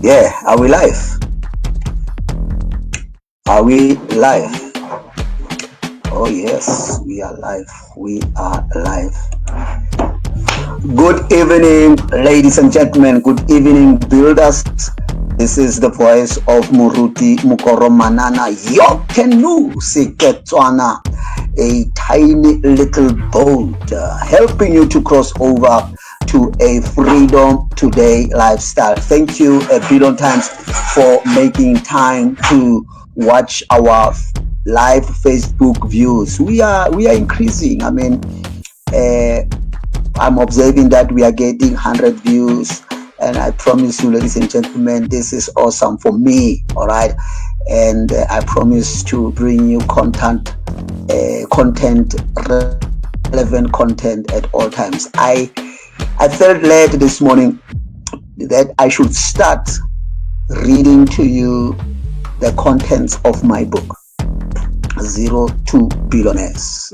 Yeah, are we live? Are we live? Oh yes, we are live. We are live. Good evening, ladies and gentlemen. Good evening, builders. This is the voice of Muruti Mukoromanana Yokenu Siketswana, a tiny little boat helping you to cross over to a freedom today lifestyle. Thank you a billion times for making time to watch our live Facebook views. We are increasing. I mean, I'm observing that we are getting 100 views, and I promise you, ladies and gentlemen, this is awesome for me. All right, and I promise to bring you content, relevant content at all times. I felt led this morning that I should start reading to you the contents of my book, ZERO2BILLIONAIRES.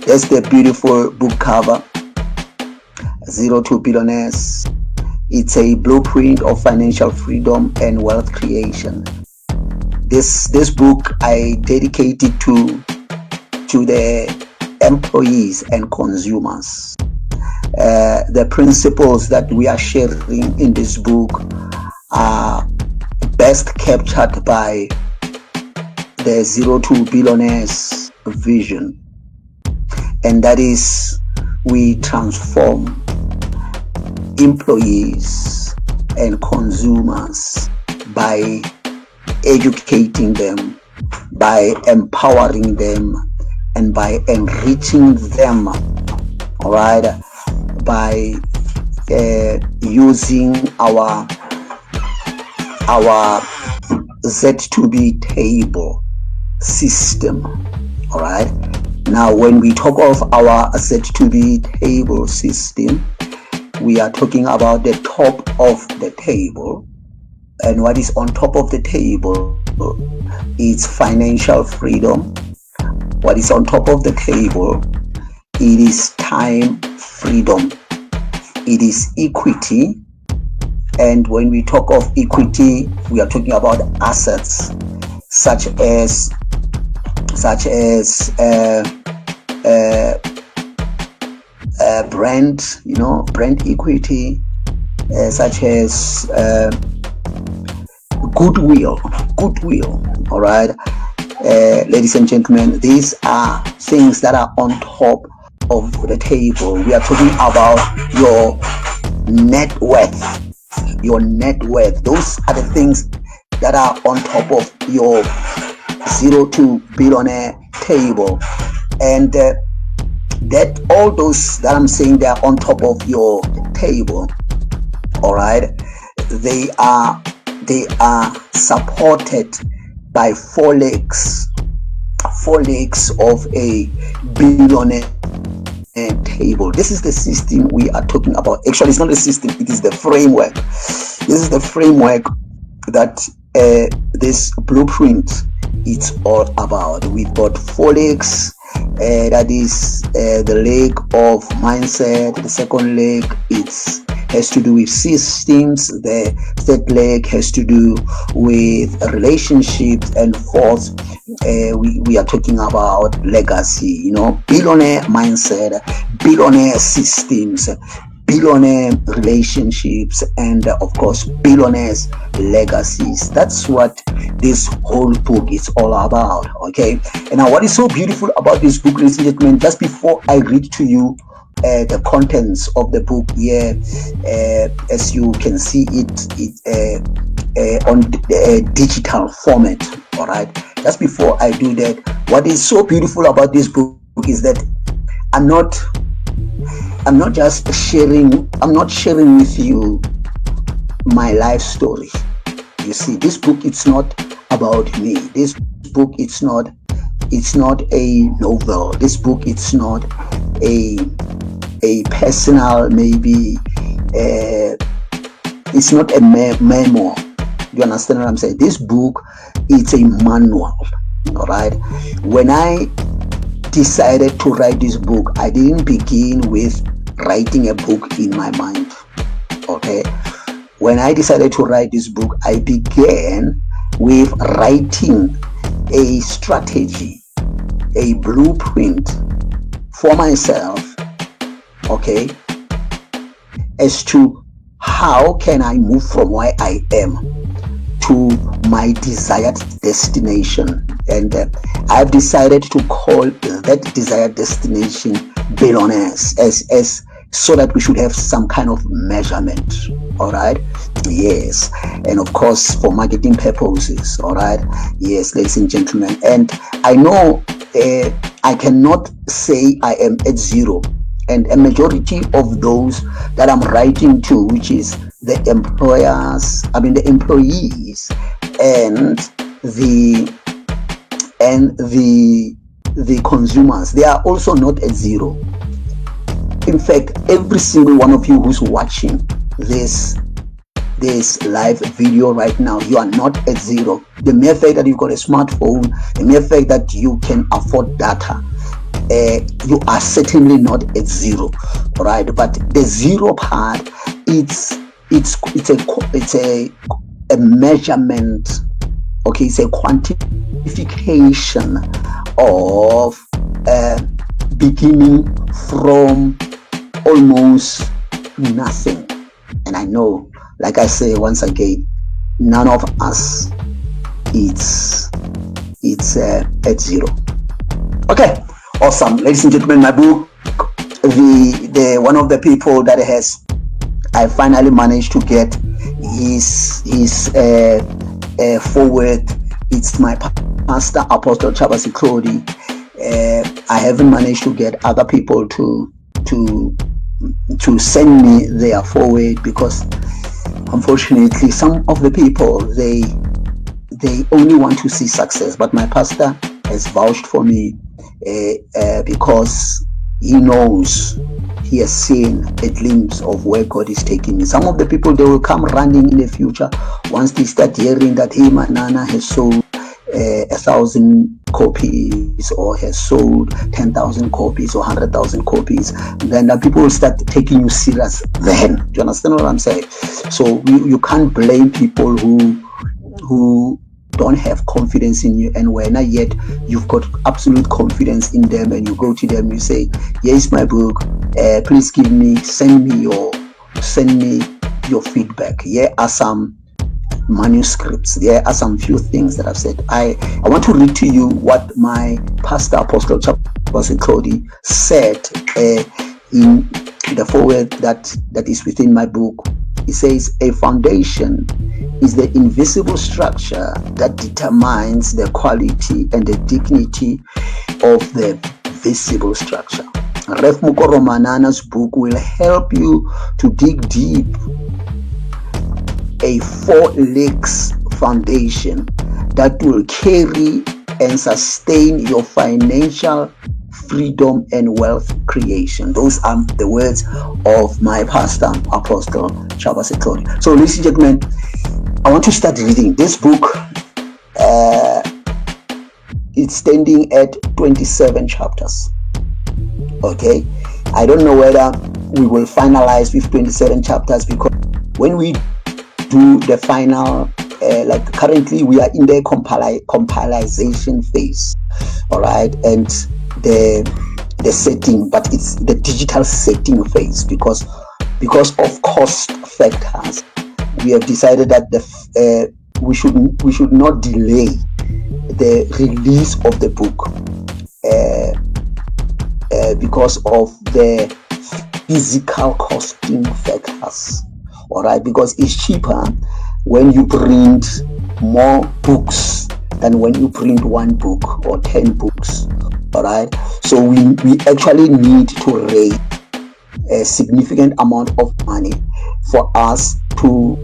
That's the beautiful book cover. ZERO2BILLIONAIRES. It's a blueprint of financial freedom and wealth creation. This book I dedicated to the employees and consumers. The principles that we are sharing in this book are best captured by the ZERO2BILLIONAIRES vision, and that is we transform employees and consumers by educating them, by empowering them, and by enriching them, all right, by using our Z2B table system. All right, now when we talk of our Z2B table system, we are talking about the top of the table, and what is on top of the table is financial freedom. What is on top of the table, it is time freedom, it is equity. And when we talk of equity, we are talking about assets such as brand, brand equity, such as goodwill. All right, ladies and gentlemen, these are things that are on top of the table. We are talking about your net worth. Those are the things that are on top of your ZERO2BILLIONAIRE table, and that all those that I'm saying, they are on top of your table. All right, they are supported by four legs of a billionaire table. This is the system we are talking about. Actually, it's not a system, it is the framework. This is the framework that this blueprint it's all about. We've got four legs. That is the leg of mindset. The second leg has to do with systems. The third leg has to do with relationships, and fourth, we are talking about legacy. Billionaire mindset, billionaire systems, billionaire relationships, and of course billionaires legacies. That's what this whole book is all about. Okay, and now what is so beautiful about this book, ladies and gentlemen, just before I read to you the contents of the book here, as you can see it on digital format. All right, just before I do that, what is so beautiful about this book is that I'm not sharing with you my life story. You see, this book, it's not about me. This book, it's not a novel. This book, it's not a personal, maybe it's not a memo. You understand what I'm saying? This book, it's a manual. All right, when I decided to write this book, I didn't begin with writing a book in my mind. Okay, when I decided to write this book, I began with writing a strategy, a blueprint for myself, okay, as to how can I move from where I am to my desired destination. And I've decided to call that desired destination billionaires, as so that we should have some kind of measurement. All right, yes, and of course for marketing purposes. All right, yes, ladies and gentlemen. And I know I cannot say I am at zero, and a majority of those that I'm writing to, which is the employers, the employees, and the consumers, they are also not at zero. In fact, every single one of you who's watching this live video right now, you are not at zero. The mere fact that you've got a smartphone, the mere fact that you can afford data, you are certainly not at zero. All right, but the zero part, it's a measurement. Okay, it's a quantification of beginning from almost nothing. And I know, like I say once again, none of us it's at zero. Okay, awesome, ladies and gentlemen. My book, the one of the people that I finally managed to get his forward. It's my pastor, Apostle Chabasi Clody. I haven't managed to get other people to send me their forward, because unfortunately some of the people they only want to see success. But my pastor has vouched for me because he knows, he has seen a glimpse of where God is taking me. Some of the people, they will come running in the future once they start hearing that, hey, Manana has sold 1,000 copies, or has sold 10,000 copies or 100,000 copies. Then the people will start taking you serious then. Do you understand what I'm saying? So you can't blame people who don't have confidence in you, and when not yet you've got absolute confidence in them, and you go to them, you say, here's my book, please send me your feedback. Here are some manuscripts, there are some few things that I've said. I want to read to you what my pastor, Apostle Chabasi Clody, said in the foreword that is within my book. He says, a foundation is the invisible structure that determines the quality and the dignity of the visible structure. Ref Mukoro Manana's book will help you to dig deep a 4 legs foundation that will carry and sustain your financial freedom and wealth creation. Those are the words of my pastor, Apostle Chabasi Clody. So, ladies and gentlemen, I want to start reading this book. It's standing at 27 chapters. Okay, I don't know whether we will finalize with 27 chapters, because when we do the final, like currently we are in the compilation phase. All right, and the setting, but it's the digital setting phase, because of cost factors. We have decided that we should not delay the release of the book because of the physical costing factors. All right, because it's cheaper when you print more books than when you print one book or 10 books. All right, so we actually need to raise a significant amount of money for us to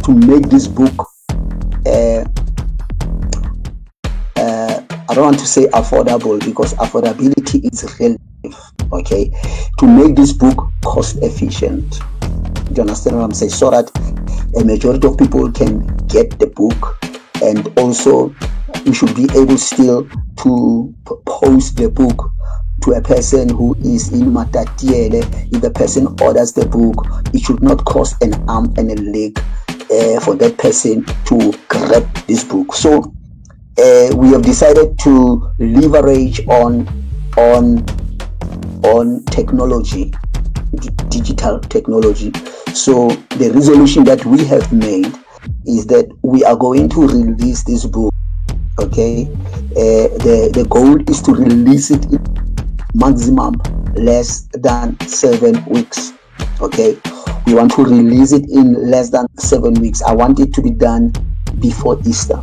make this book I don't want to say affordable, because affordability is relative. Okay, to make this book cost efficient. Do you understand what I'm saying? So that a majority of people can get the book, and also we should be able still to post the book to a person who is in Matatiele. If the person orders the book, it should not cost an arm and a leg for that person to grab this book. So we have decided to leverage on technology, digital technology. So the resolution that we have made is that we are going to release this book. Okay, the goal is to release it in maximum less than 7 weeks. Okay, we want to release it in less than 7 weeks. I want it to be done before Easter.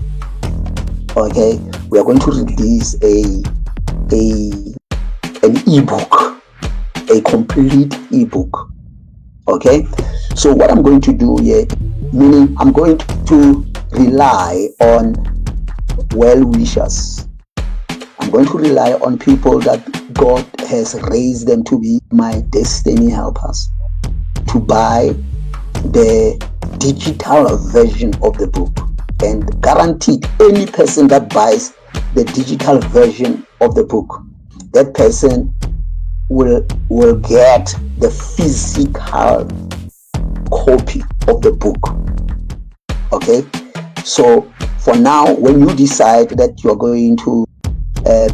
Okay, we are going to release an ebook, a complete ebook. Okay, so what I'm going to do here, meaning I'm going to rely on well-wishers. I'm going to rely on people that God has raised them to be my destiny helpers, to buy the digital version of the book. And guaranteed, any person that buys the digital version of the book, that person will get the physical copy of the book. Okay, so for now, when you decide that you're going to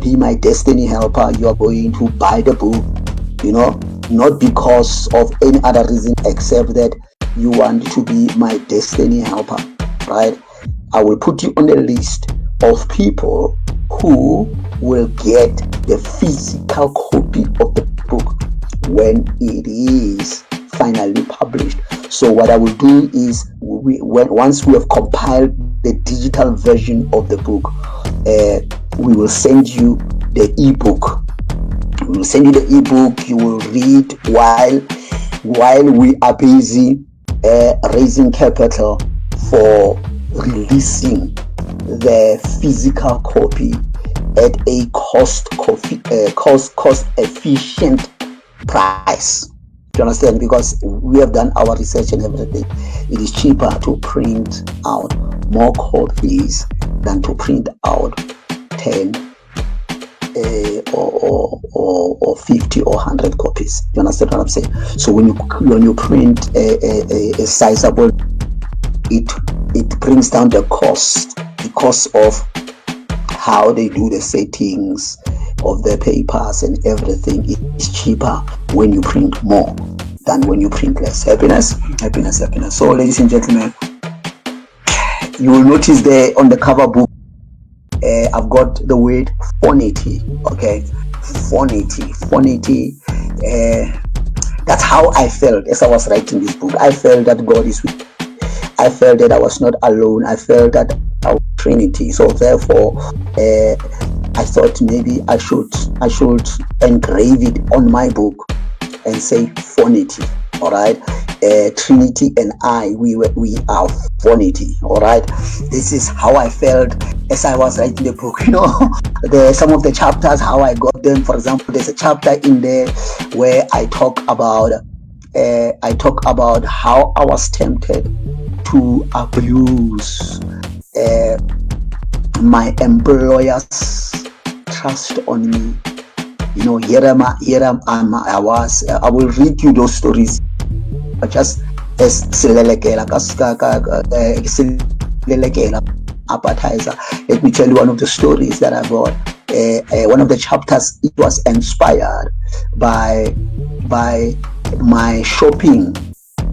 be my destiny helper, you're going to buy the book, not because of any other reason except that you want to be my destiny helper, right? I will put you on a list of people who will get the physical copy of the book when it is finally published. So what I will do is, once we have compiled the digital version of the book, we will send you the ebook. We will send you the ebook. You will read while we are busy raising capital for releasing the physical copy at a cost efficient price. Do you understand? Because we have done our research and everything. It is cheaper to print out more copies than to print out 10 or 50 or 100 copies. Do you understand what I'm saying? So when you print a sizable, it brings down the cost because of how they do the settings of the papers and everything. It's cheaper when you print more than when you print less. Happiness. So ladies and gentlemen, you will notice there on the cover book, I've got the word phonity. Okay, phonity. That's how I felt as I was writing this book. I felt that God is with me. I felt that I was not alone. I felt that I was Trinity. So therefore, I thought maybe I should engrave it on my book and say phonity. All right, Trinity and I, we are phonity. All right, this is how I felt as I was writing the book. Some of the chapters, how I got them. For example, there's a chapter in there where I talk about how I was tempted to abuse my employer's trust on me. I will read you those stories just as appetizer. Let me tell you one of the stories that I got. One of the chapters, it was inspired by my shopping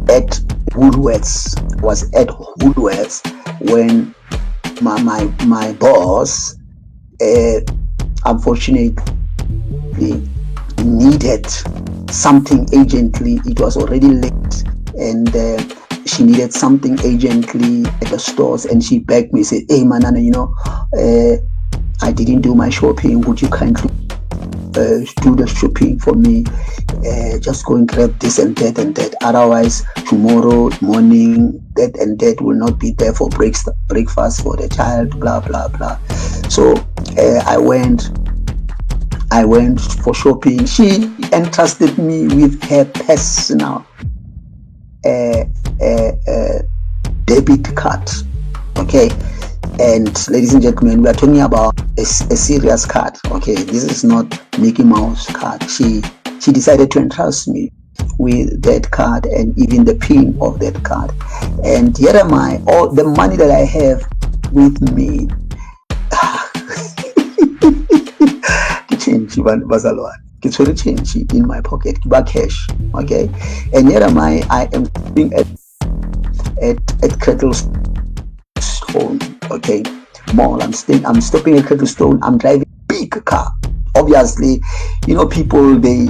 at Woolworths. Was at Woolworths when my boss unfortunately needed something urgently. It was already late, and she needed something urgently at the stores, and she begged me, said, "Hey Manana, I didn't do my shopping. Would you kindly do the shopping for me? Just go and grab this and that and that. Otherwise, tomorrow morning, that and that will not be there for breakfast for the child, blah, blah, blah." So I went for shopping. She entrusted me with her personal debit card. Okay. And ladies and gentlemen, we are talking about a serious card. Okay, this is not Mickey Mouse card. She decided to entrust me with that card and even the pin of that card. And here am I, all the money that I have with me. Change in my pocket, back cash. Okay, and here am I am being at Cradlestone. Okay, mall. I'm stopping at Cradlestone. I'm driving a big car. Obviously, you know, people they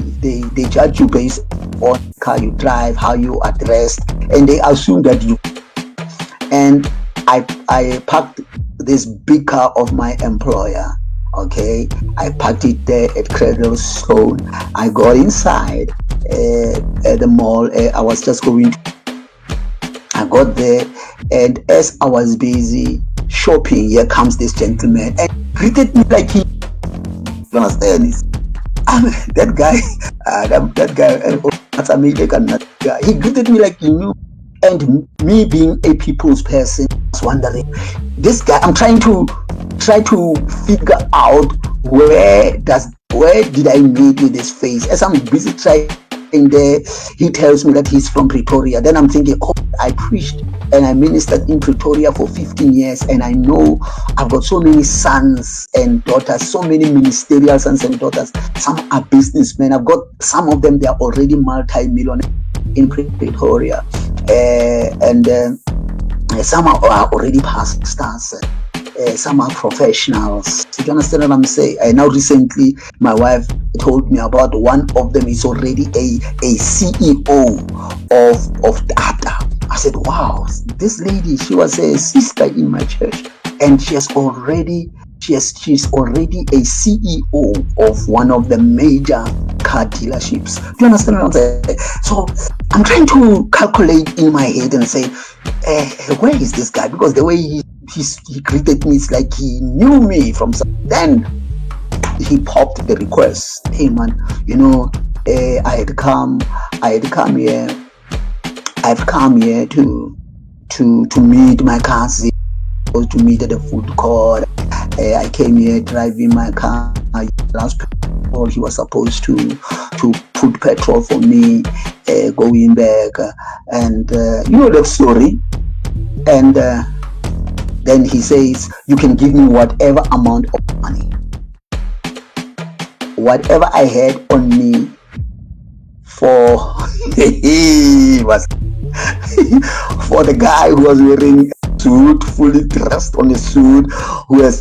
judge you based on the car you drive, how you are dressed, and they assume that you. And I parked this big car of my employer. Okay, I parked it there at Cradlestone. I got inside at the mall. I was just going to. I got there, and as I was busy shopping, here comes this gentleman and greeted me like he. You understand? That guy, that's American. He greeted me like he knew, and me being a people's person, I was wondering, this guy. I'm trying to figure out where did I meet with this face. As I'm busy trying there, he tells me that he's from Pretoria. Then I'm thinking, oh, I preached and I ministered in Pretoria for 15 years, and I know I've got so many sons and daughters, so many ministerial sons and daughters. Some are businessmen. I've got some of them, they are already multi-millionaires in Pretoria, and some are already pastors. Some are professionals. You understand what I'm saying? Now recently, my wife told me about one of them is already a CEO of data. I said, wow, this lady, she was a sister in my church, and she's already a CEO of one of the major car dealerships. Do you understand what I'm saying? So I'm trying to calculate in my head and say, where is this guy? Because the way he greeted me, it's like he knew me from some. Then he popped the request. Hey man, you know, I had come here. I've come here to meet my cousin, to meet at the food court. I came here driving my car. Last petrol, he was supposed to put petrol for me, going back, and you know the story. And then he says, you can give me whatever amount of money, whatever I had on me for for the guy who was wearing a suit, fully dressed on a suit, who had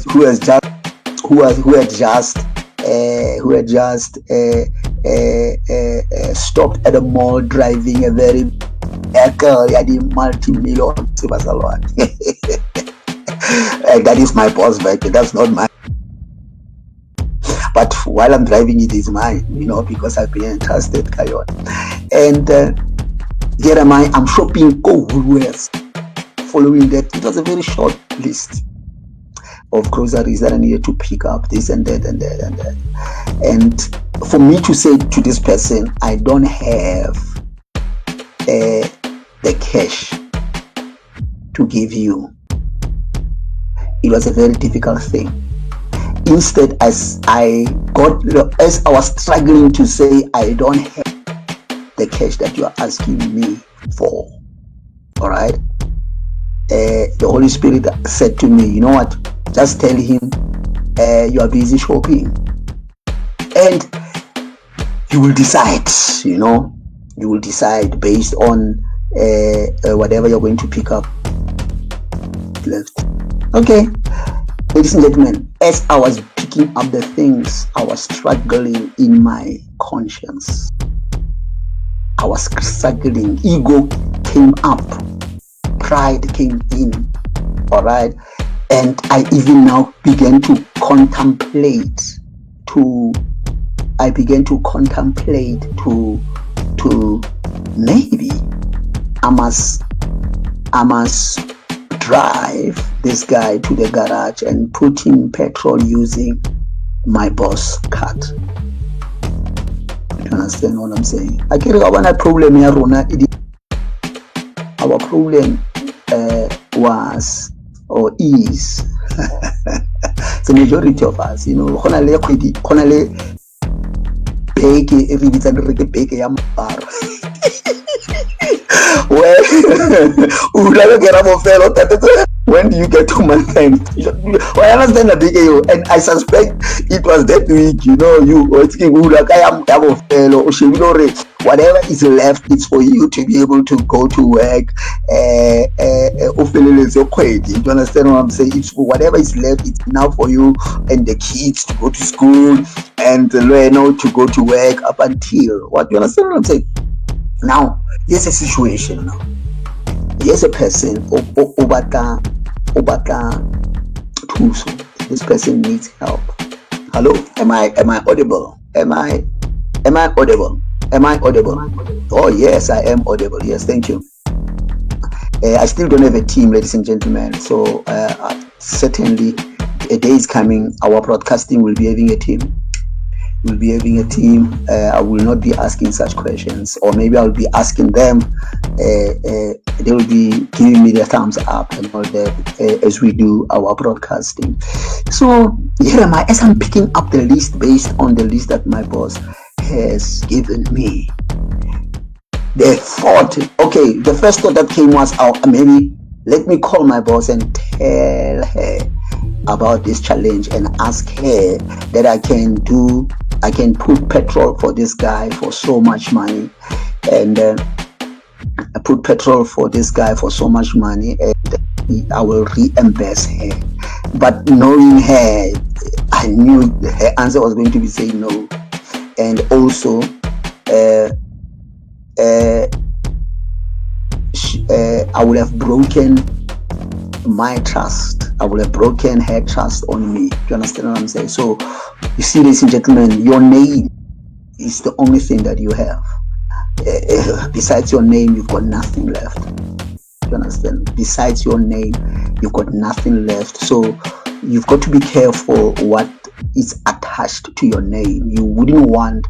just stopped at a mall driving a very vehicle, multi-million. That is my boss vehicle. That's not mine. But while I'm driving, it is mine, you know, because I've been entrusted. And here am I. I'm shopping. Go Woolworths. Following that, it was a very short list of groceries that I needed to pick up. This and that and that and that. And for me to say to this person, I don't have the cash to give you, it was a very difficult thing. Instead, as I was struggling to say, I don't have the cash that you are asking me for, all right, the Holy Spirit said to me, you know what, just tell him you are busy shopping, and you will decide, you know, you will decide based on whatever you're going to pick up left. Okay, ladies and gentlemen, as I was picking up the things, I was struggling in my conscience. I was struggling. Ego came up. Pride came in. All right. And I even now began to contemplate to maybe I must drive this guy to the garage and put in petrol using my boss card. You understand what I'm saying? I can't go on a problem here, Rona. Our problem was or is It's the majority of us, you know. Beke e re bitsa re ke beke ya maparo when do you get to month end? I understand the big and I suspect it was that week, you know, whatever is left is for you to be able to go to work. You understand what I'm saying? It's for whatever is left, it's now for you and the kids to go to school and to go to work up until what, you understand what I'm saying? Now, here's a situation now. Here's a person obata tuso. This person needs help. Hello? Am I audible? Am I audible? Am I audible? Oh yes, I am audible. Yes, thank you. I still don't have a team, ladies and gentlemen. So certainly a day is coming. Our broadcasting will be having a team. We'll be having a team. I will not be asking such questions, or maybe I'll be asking them. They will be giving me the thumbs up and all that as we do our broadcasting. So here am I, as I'm picking up the list based on the list that my boss has given me. The first thought that came was, maybe let me call my boss and tell her about this challenge and ask her that I can put petrol for this guy for so much money, and I put petrol for this guy for so much money, and I will reimburse her. But knowing her, I knew her answer was going to be saying no, and also I would have broken my trust. I would have broken her trust on me. Do you understand what I'm saying? So, you see, ladies and gentlemen, your name is the only thing that you have. Besides your name, you've got nothing left. Do you understand? Besides your name, you've got nothing left. So, you've got to be careful what is attached to your name. You wouldn't want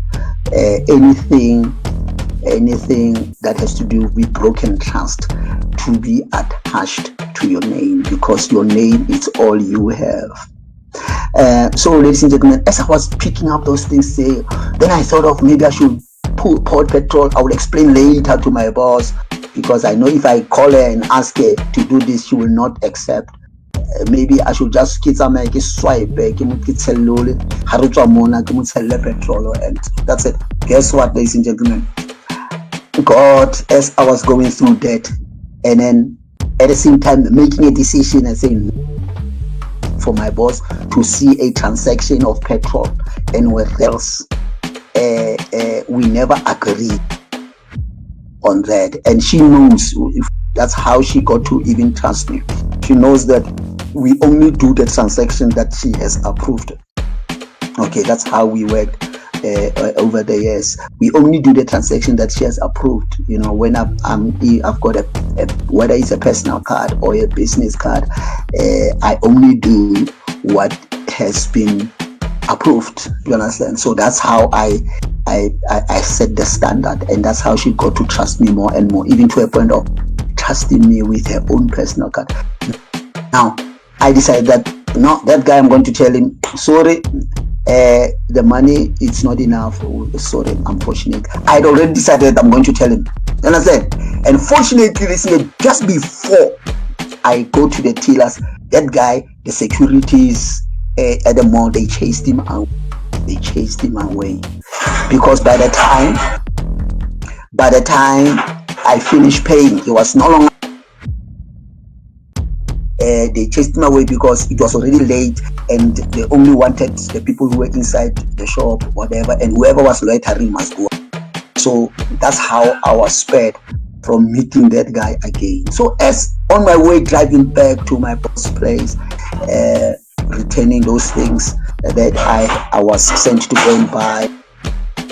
anything that has to do with broken trust to be attached to your name, because your name is all you have. So ladies and gentlemen, as I was picking up those things, then I thought of maybe I should pour petrol. I will explain later to my boss, because I know if I call her and ask her to do this, she will not accept. Maybe I should just swipe petrol, and that's it. Guess what, ladies and gentlemen? God, as I was going through that, and then at the same time making a decision and saying for my boss to see a transaction of petrol, and where else we never agreed on that, and she knows that's how she got to even trust me. She knows that we only do the transaction that she has approved. Okay, that's how we worked over the years. We only do the transaction that she has approved. You know, when I've got a whether it's a personal card or a business card, I only do what has been approved. You understand? So that's how I set the standard, and that's how she got to trust me more and more, even to a point of trusting me with her own personal card. Now I decided that no, that guy, I'm going to tell him, sorry, the money, it's not enough. Sorry, unfortunately. I'd already decided I'm going to tell him. You understand? And fortunately, listen, just before I go to the tellers, that guy, the securities at the mall, they chased him out. They chased him away, because by the time I finished paying, he was no longer. They chased him away because it was already late, and they only wanted the people who were inside the shop, whatever, and whoever was loitering must go. So that's how I was spared from meeting that guy again. So as on my way driving back to my boss's place, returning those things that I was sent to go and buy,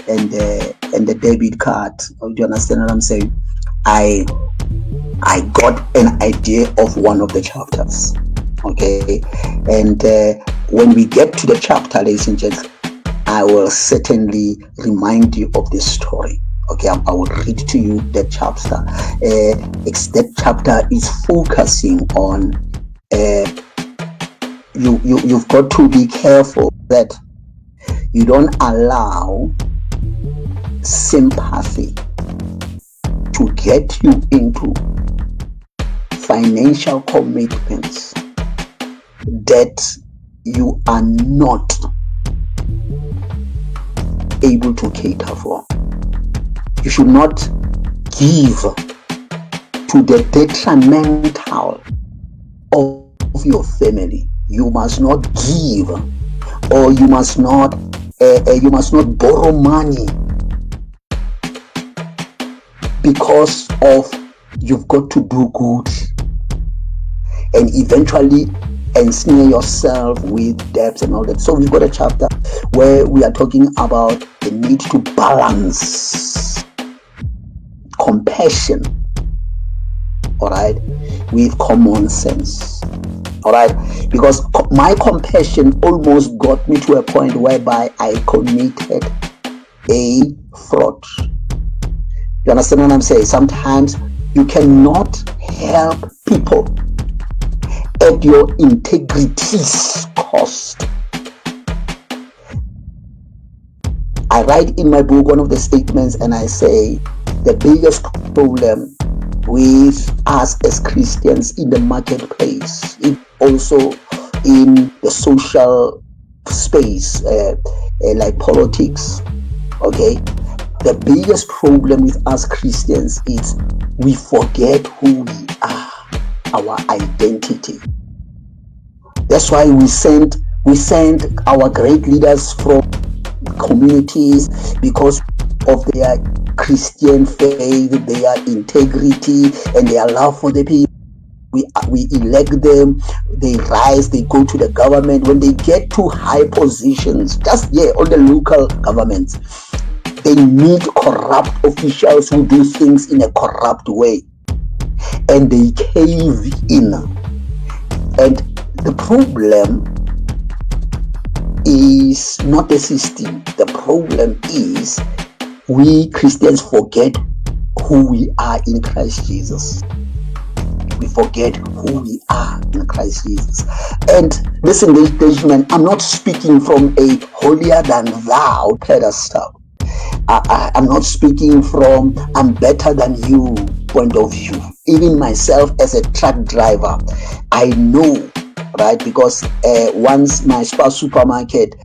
and the debit card. Do you understand what I'm saying? I got an idea of one of the chapters. Okay, and when we get to the chapter, ladies and gentlemen, I will certainly remind you of this story. Okay, I will read to you the chapter. That chapter is focusing on you've got to be careful that you don't allow sympathy to get you into financial commitments that you are not able to cater for. You should not give to the detrimental of your family. You must not give, or you must not borrow money because of you've got to do good and eventually ensnare yourself with debts and all that. So we've got a chapter where we are talking about the need to balance compassion, all right, with common sense, all right, because my compassion almost got me to a point whereby I committed a fraud. You understand what I'm saying? Sometimes you cannot help people at your integrity's cost. I write in my book one of the statements, and I say the biggest problem with us as Christians in the marketplace, also in the social space, like politics, okay, the biggest problem with us Christians is we forget who we are, our identity. That's why we send our great leaders from communities because of their Christian faith, their integrity, and their love for the people. We elect them, they rise, they go to the government. When they get to high positions, just on the local governments, they meet corrupt officials who do things in a corrupt way, and they cave in. And the problem is not the system. The problem is we Christians forget who we are in Christ Jesus. We forget who we are in Christ Jesus. And listen, ladies and gentlemen, I'm not speaking from a holier than thou pedestal. I'm not speaking from I'm better than you point of view. Even myself as a truck driver, I know, right? Because once my Spar supermarket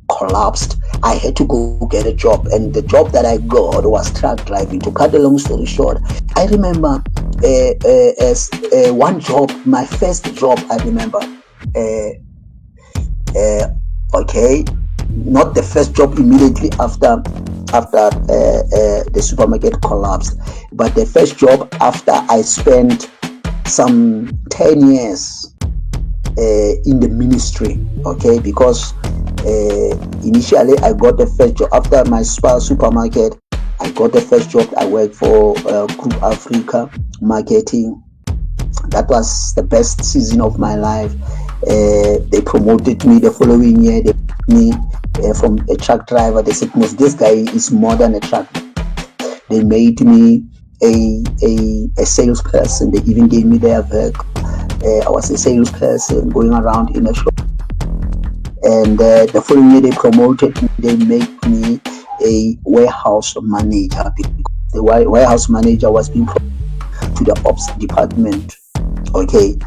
collapsed, I had to go get a job, and the job that I got was truck driving. To cut the long story short, I remember as one job, my first job, I remember, okay, not the first job immediately after the supermarket collapsed, but the first job after I spent some 10 years in the ministry, okay, because initially I got the first job after my Spar supermarket. I got the first job. I worked for Group Africa marketing. That was the best season of my life. They promoted me the following year. They put me from a truck driver. They said, this guy is more than a truck driver. They made me a salesperson. They even gave me their vehicle. I was a salesperson going around in a shop. And the following year they promoted me. They made me a warehouse manager, because the warehouse manager was being promoted to the ops department. Okay,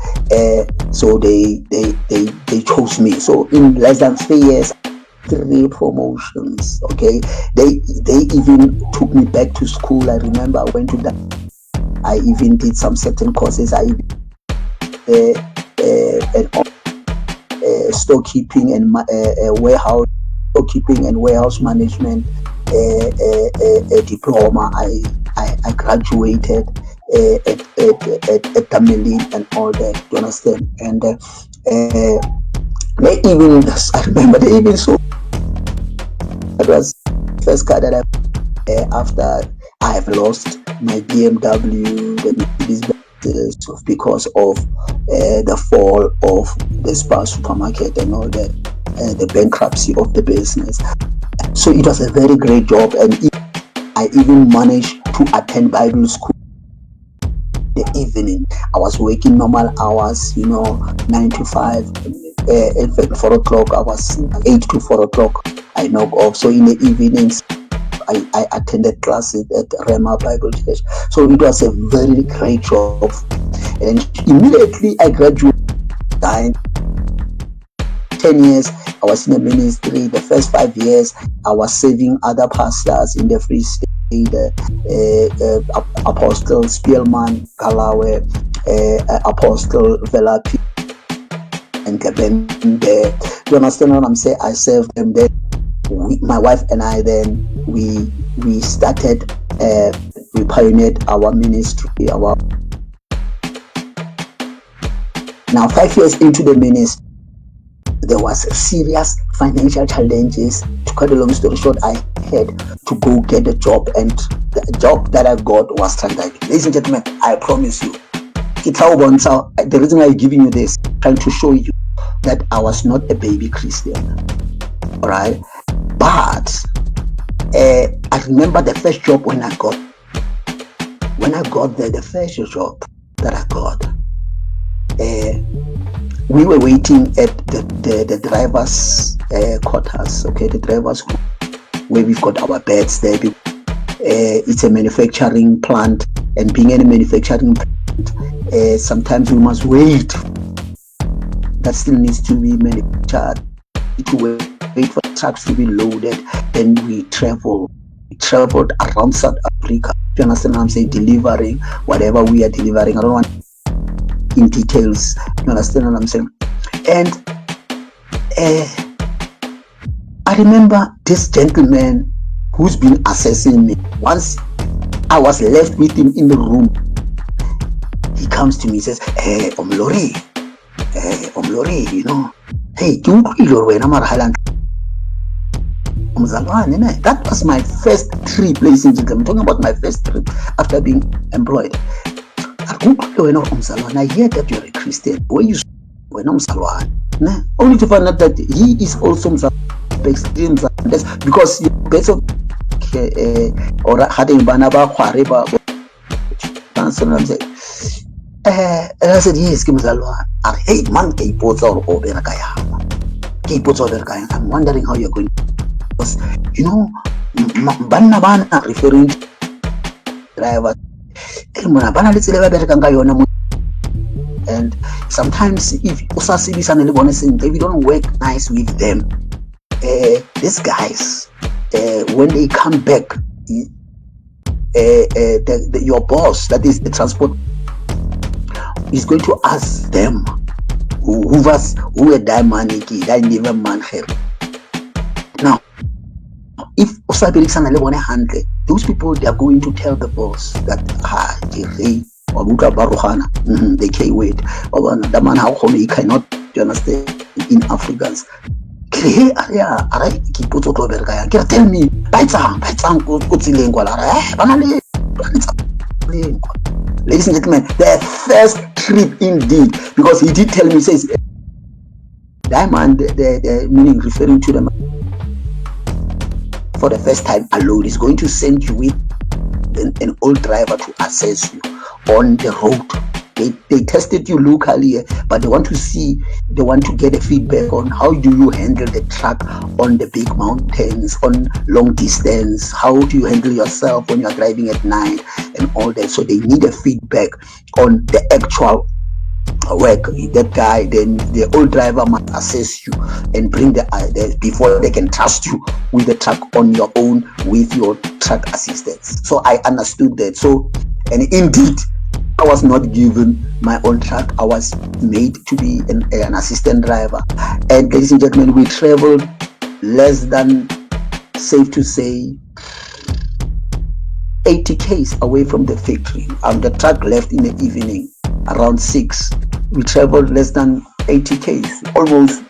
so they chose me. So in less than 3 years, 3 promotions. Okay, they even took me back to school. I remember I went to that. I even did some certain courses. I storekeeping and warehouse storekeeping and warehouse management a diploma. I graduated at Tamelin and all that. You understand? And they even, I remember they even saw that was the first car that I after I have lost my BMW, the Mercedes, because of the fall of the Spar supermarket and all that, the bankruptcy of the business. So it was a very great job, and I even managed to attend Bible school the evening. I was working normal hours, 9 to 5, in fact 4 o'clock, I was 8 to 4 o'clock, I knock off. So in the evenings, I attended classes at Rema Bible Church. So it was a very great job. And immediately I graduated. 10 years I was in the ministry. The first 5 years I was serving other pastors in the Free State, Apostle Spielman Kalawe, Apostle Velapi, and Kabende. You understand what I'm saying? I served them there. My wife and I, then we started, we pioneered our ministry. Now 5 years into the ministry, there was serious financial challenges. To cut a long story short, I had to go get a job, and the job that I got was transcribing. Ladies and gentlemen, I promise you, the reason why I'm giving you this, trying to show you that I was not a baby Christian. All right, but I remember the first job when I got there, the first job that I got. We were waiting at the driver's quarters, okay, the driver's where we've got our beds there. It's a manufacturing plant, and being in a manufacturing plant, sometimes we must wait. That still needs to be manufactured, to wait for trucks to be loaded. Then we traveled around South Africa. You understand what I'm saying? Delivering whatever we are delivering. I don't want in details. You understand what I'm saying? And I remember this gentleman who's been assessing me. Once I was left with him in the room, he comes to me, says, hey, Omlori, you know, hey, that was my first trip, ladies and gentlemen. I'm talking about my first trip after being employed. I hear that you're a Christian. Where you only to find out that he is also because based on or having banaba kwareba. And I said, yes, I hate man I'm wondering how you're going, because you know Banabana referring to driver. And sometimes if we don't work nice with them, these guys, when they come back, your boss, that is the transport, is going to ask them who a diamond never man here. Now, if those people, they are going to tell the boss that they can't wait. The man how come he cannot, you understand, in Africans. Tell me, ladies and gentlemen, the first trip indeed, because he did tell me, says diamond, the meaning referring to them for the first time alone, is going to send you with an old driver to assess you on the road. They tested you locally, but they want to get a feedback on how do you handle the truck on the big mountains, on long distance, how do you handle yourself when you're driving at night and all that. So they need a feedback on the actual work. That guy, then the old driver must assess you and bring the before they can trust you with the truck on your own with your truck assistance. So I understood that. So, and indeed, I was not given my own truck. I was made to be an assistant driver. And ladies and gentlemen, we traveled less than, safe to say, 80 k's away from the factory. The truck left in the evening around 6. We traveled less than 80 k's, almost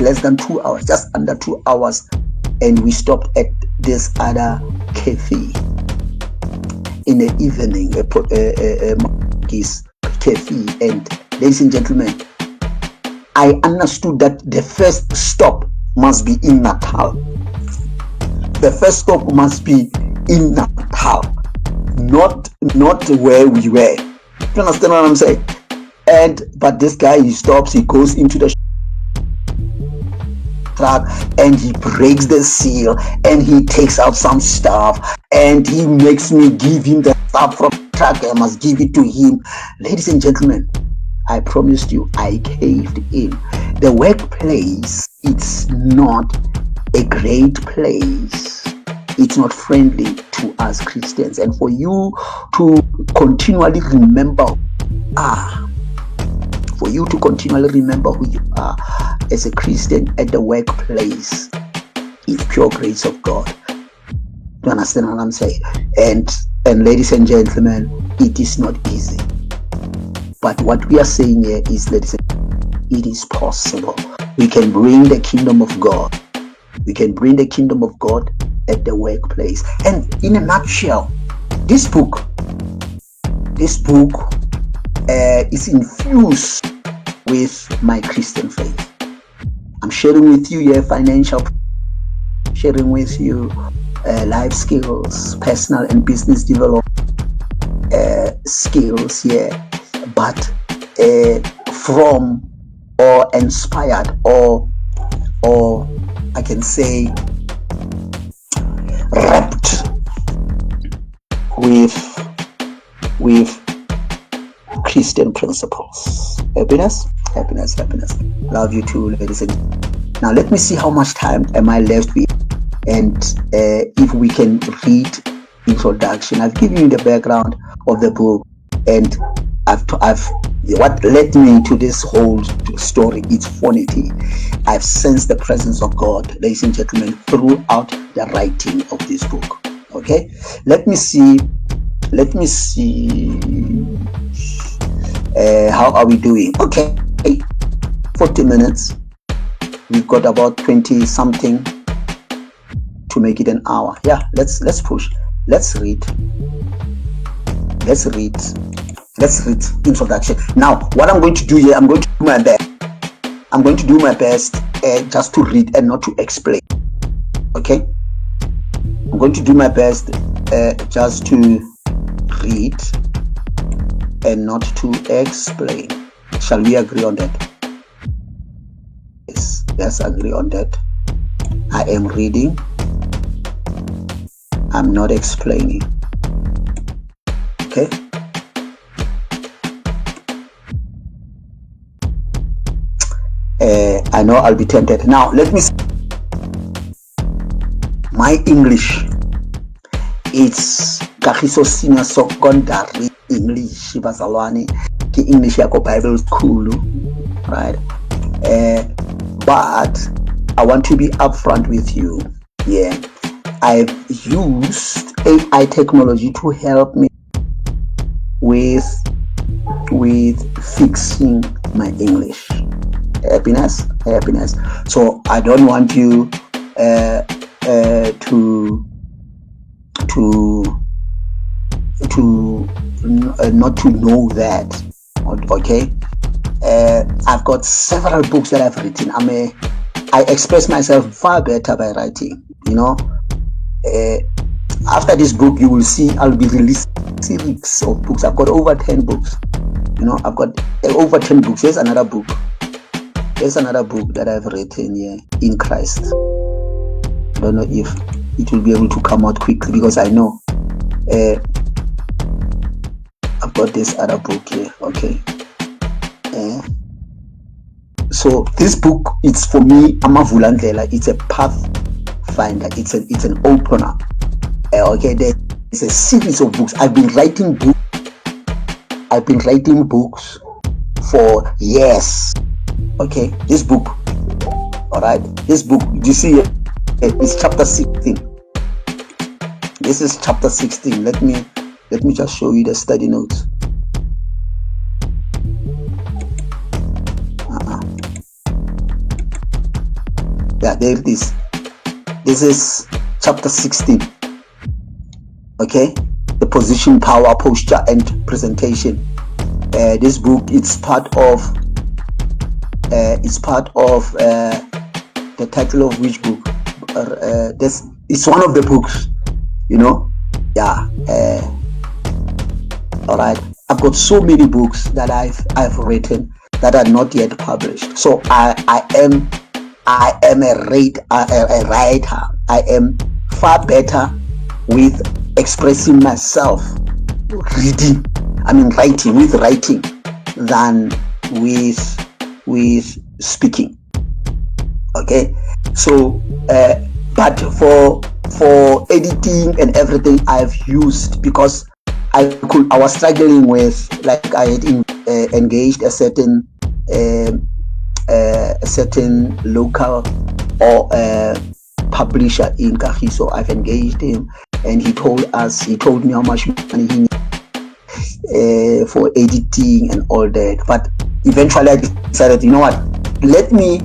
less than 2 hours, just under 2 hours, and we stopped at this other cafe in the evening, a cafe. And ladies and gentlemen, I understood that the first stop must be in Natal. The first stop must be in Natal, not where we were. You understand what I'm saying? But this guy, he stops, he goes into the truck, and he breaks the seal, and he takes out some stuff, and he makes me give him the stuff from the truck. I must give it to him. Ladies and gentlemen, I promised you, I caved in. The workplace, it's not a great place. It's not friendly to us Christians. And for you to continually remember who you are as a Christian at the workplace, is pure grace of God. Do you understand what I'm saying? And ladies and gentlemen, it is not easy. But what we are saying here is, ladies and gentlemen, it is possible. We can bring the kingdom of God. We can bring the kingdom of God at the workplace. And in a nutshell, this book is infused with my Christian faith. I'm sharing with you here financial, sharing with you life skills, personal and business development skills here, but from or inspired or I can say wrapped with Christian principles. Happiness. Love you too, ladies and gentlemen. Now let me see how much time am I left with, and if we can read introduction. I've given you the background of the book, and I've what led me to this whole story. It's vanity. I've sensed the presence of God, ladies and gentlemen, throughout the writing of this book. Okay, let me see. How are we doing? Okay, 40 minutes. We've got about 20 something to make it an hour. Yeah, let's push. Let's read introduction. Now, what I'm going to do here, I'm going to do my best just to read and not to explain. Okay, I'm going to do my best just to read and not to explain. Shall we agree on that? Yes, let's agree on that. I am reading, I'm not explaining. Okay, I know I'll be tempted. Now let me see. My English, it's Kagiso Senior Secondary English, bazalwane ke English yako Bible school, right? But I want to be upfront with you. Yeah, I've used AI technology to help me with fixing my English. Happiness. So I don't want you to not to know that. Okay, I've got several books that I've written. I express myself far better by writing. You know, after this book, you will see I'll be releasing series of books. I've got over 10 books. You know, I've got over 10 books. There's another book that I've written here, In Christ. I don't know if it will be able to come out quickly, because I know I've got this other book here. Okay, so this book, it's for me, Amavulandlela. It's a pathfinder. It's an opener. Okay, there's a series of books. I've been writing books for years. Okay, this book, all right, this book, you see, it's chapter 16. This is chapter 16. Let me just show you the study notes. Yeah, there it is. This is chapter 16. Okay, the position, power, posture, and presentation. This book, it's part of the title of which book? This it's one of the books, you know. Yeah. All right. I've got so many books that I've written that are not yet published. So I am I am a writer. I am far better with expressing myself, writing with writing than with speaking. Okay, so but for editing and everything I've used, because I was struggling with, like, I had engaged a certain local or publisher in Kagiso. I've engaged him, and he told me how much money he needs for editing and all that. But eventually I decided, you know what, let me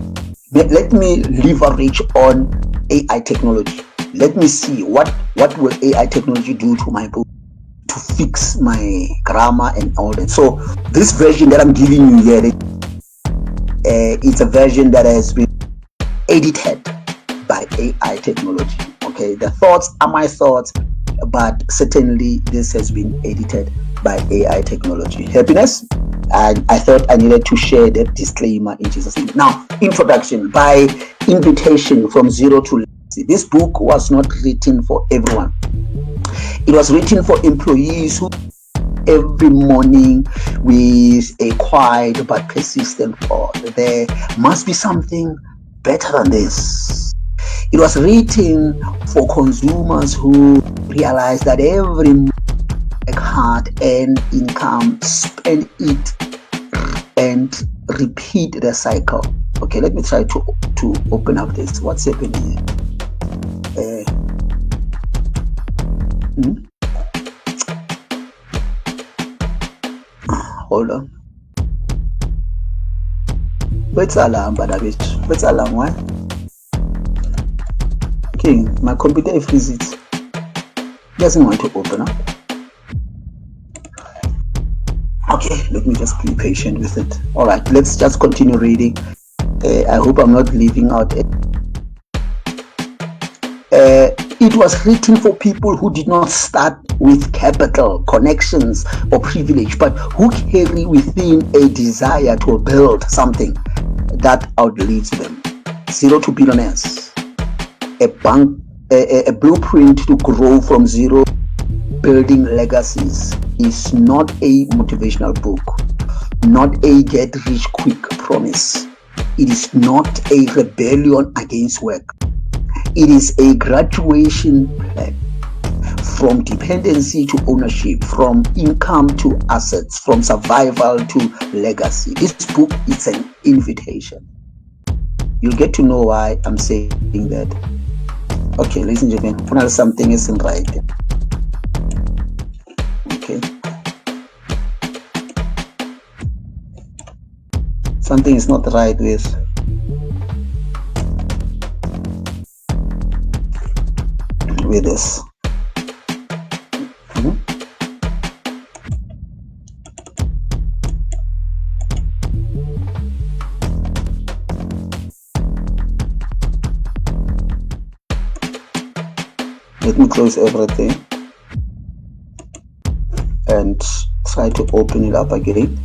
leverage on AI technology. Let me see what will AI technology do to my book, to fix my grammar and all that. So this version that I'm giving you here, it's a version that has been edited by AI technology. Okay, the thoughts are my thoughts, but certainly this has been edited by AI technology. Happiness, and I thought I needed to share that disclaimer in Jesus' name. Now, introduction. By invitation from Zero to Legacy. This book was not written for everyone. It was written for employees who every morning with a quiet but persistent thought, there must be something better than this. It was written for consumers who realize that every work hard and income, spend it and repeat the cycle. Okay, let me try to open up this. What's happening here? Hold on. Where's alarm, Badabit? Where's alarm? Why? Okay, my computer freezes it. Doesn't want to open up. Okay, let me just be patient with it. All right, let's just continue reading. I hope I'm not leaving out it. It was written for people who did not start with capital, connections, or privilege, but who carry within a desire to build something that outlives them. Zero to Billionaires, a blueprint to grow from zero, building legacies, is not a motivational book, not a get-rich-quick promise. It is not a rebellion against work. It is a graduation plan, from dependency to ownership, from income to assets, from survival to legacy. This book is an invitation. You'll get to know why I'm saying that. Okay, ladies and gentlemen, something isn't right. Okay. Something is not right with this. Let me close everything and try to open it up again.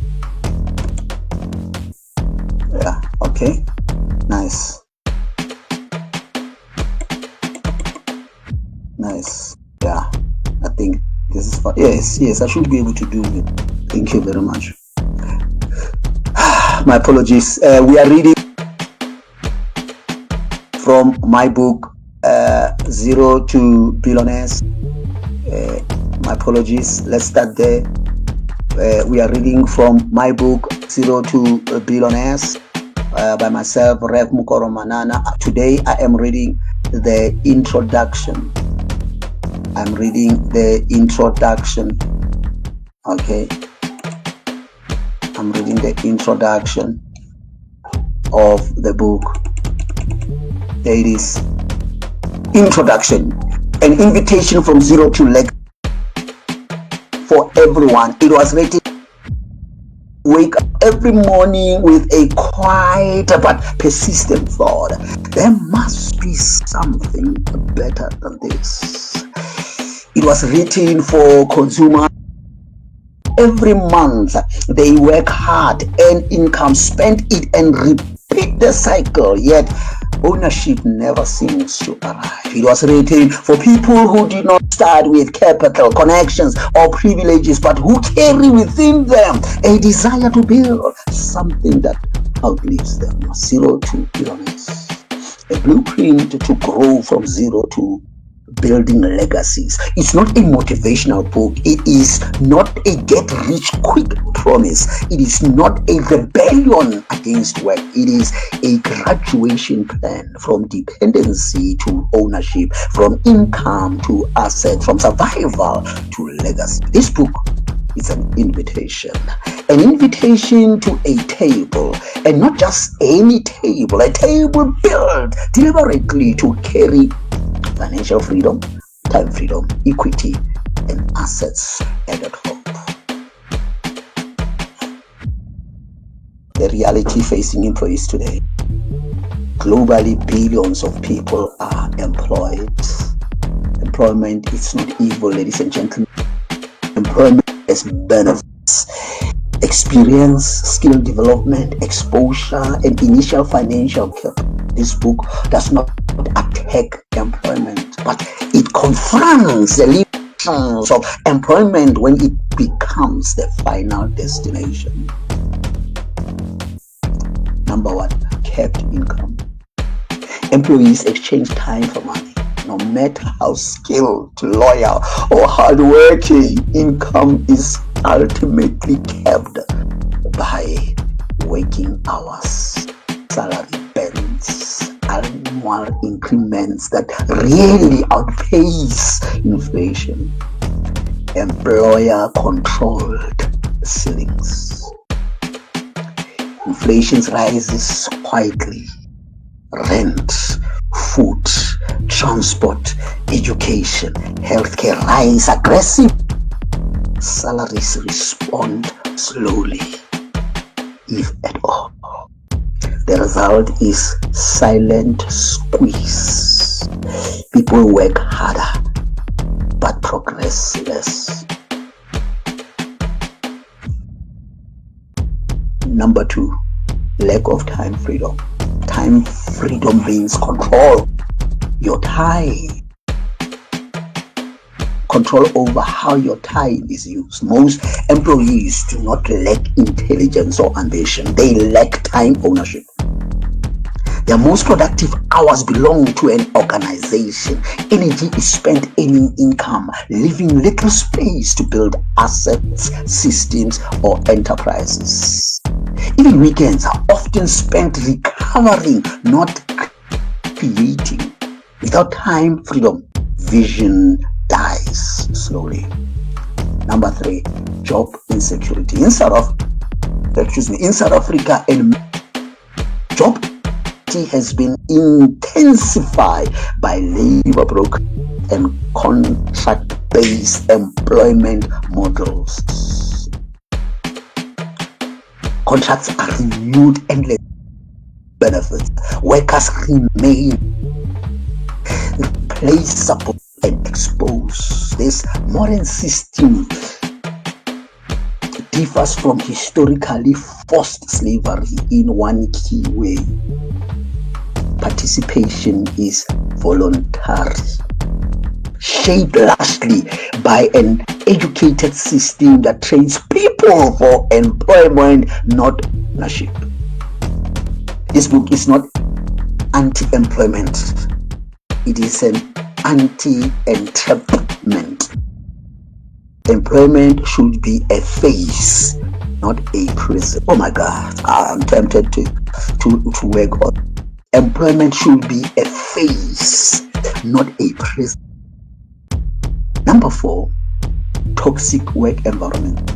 Yeah, okay, nice. Yeah, I think this is fine. Yes, I should be able to do it. Thank you very much. My apologies. We are reading from my book, Zero to Billionaires. My apologies. Let's start there. We are reading from my book, Zero to Billionaires, by myself, Rev Mukoro Manana. Today I am reading the introduction. I'm reading the introduction. Okay. I'm reading the introduction of the book. There it is. Introduction. An invitation from zero to legacy for everyone. It was written. Wake up every morning with a quiet but persistent thought. There must be something better than this. It was written for consumers. Every month they work hard, earn income, spend it and repeat the cycle. Yet Ownership never seems to arrive. It was written for people who did not start with capital, connections, or privileges, but who carry within them a desire to build something that outlives them. Zero to billionaires. A blueprint to grow from zero to building legacies. It's not a motivational book. It is not a get rich quick promise. It is not a rebellion against work. It is a graduation plan from dependency to ownership, from income to asset, from survival to legacy. This book is an invitation to a table, and not just any table, a table built deliberately to carry financial freedom, time freedom, equity, and assets added hope. The reality facing employees today. Globally, billions of people are employed. Employment is not evil, ladies and gentlemen. Employment has benefits. Experience, skill development, exposure, and initial financial capital. This book does not attack employment, but it confronts the limitations of employment when it becomes the final destination. Number one, capped income. Employees exchange time for money. No matter how skilled, loyal, or hardworking, income is ultimately capped by waking hours, salary bands, annual increments that really outpace inflation, employer-controlled ceilings. Inflation rises quietly. Rent, food, transport, education, healthcare rise aggressive. Salaries respond slowly, if at all. The result is silent squeeze. People work harder, but progress less. Number two, lack of time freedom. Time freedom means control your time. Control over how your time is used. Most employees do not lack intelligence or ambition. They lack time ownership. Their most productive hours belong to an organization. Energy is spent earning income, leaving little space to build assets, systems, or enterprises. Even weekends are often spent recovering, not creating. Without time freedom, vision dies slowly. Number three, job insecurity. In South Africa, and job has been intensified by labor broker and contract-based employment models. Contracts are renewed endless. Benefits. Workers remain replaceable and exposed. This modern system differs from historically forced slavery in one key way. Participation is voluntary, shaped largely by an educated system that trains people for employment, not ownership. This book is not anti-employment. It is an anti-entrapment. Employment should be a phase, not a prison. Oh my God, I'm tempted to work on. Employment should be a phase, not a prison. Number four, toxic work environment.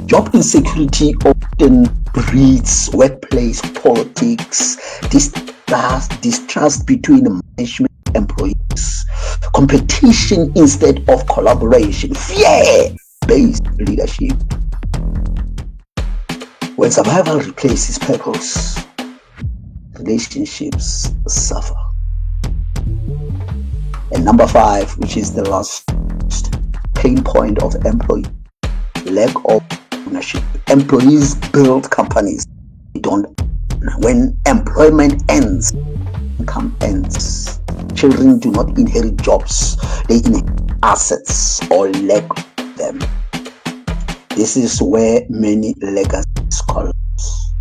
Job insecurity often breeds workplace politics, distrust between management and employees, competition instead of collaboration, fear-based leadership. When survival replaces purpose, relationships suffer. And number five, which is the last pain point of employee, lack of ownership. Employees build companies. They don't. When employment ends, income ends. Children do not inherit jobs, they inherit assets or lack them. This is where many legacies collapse.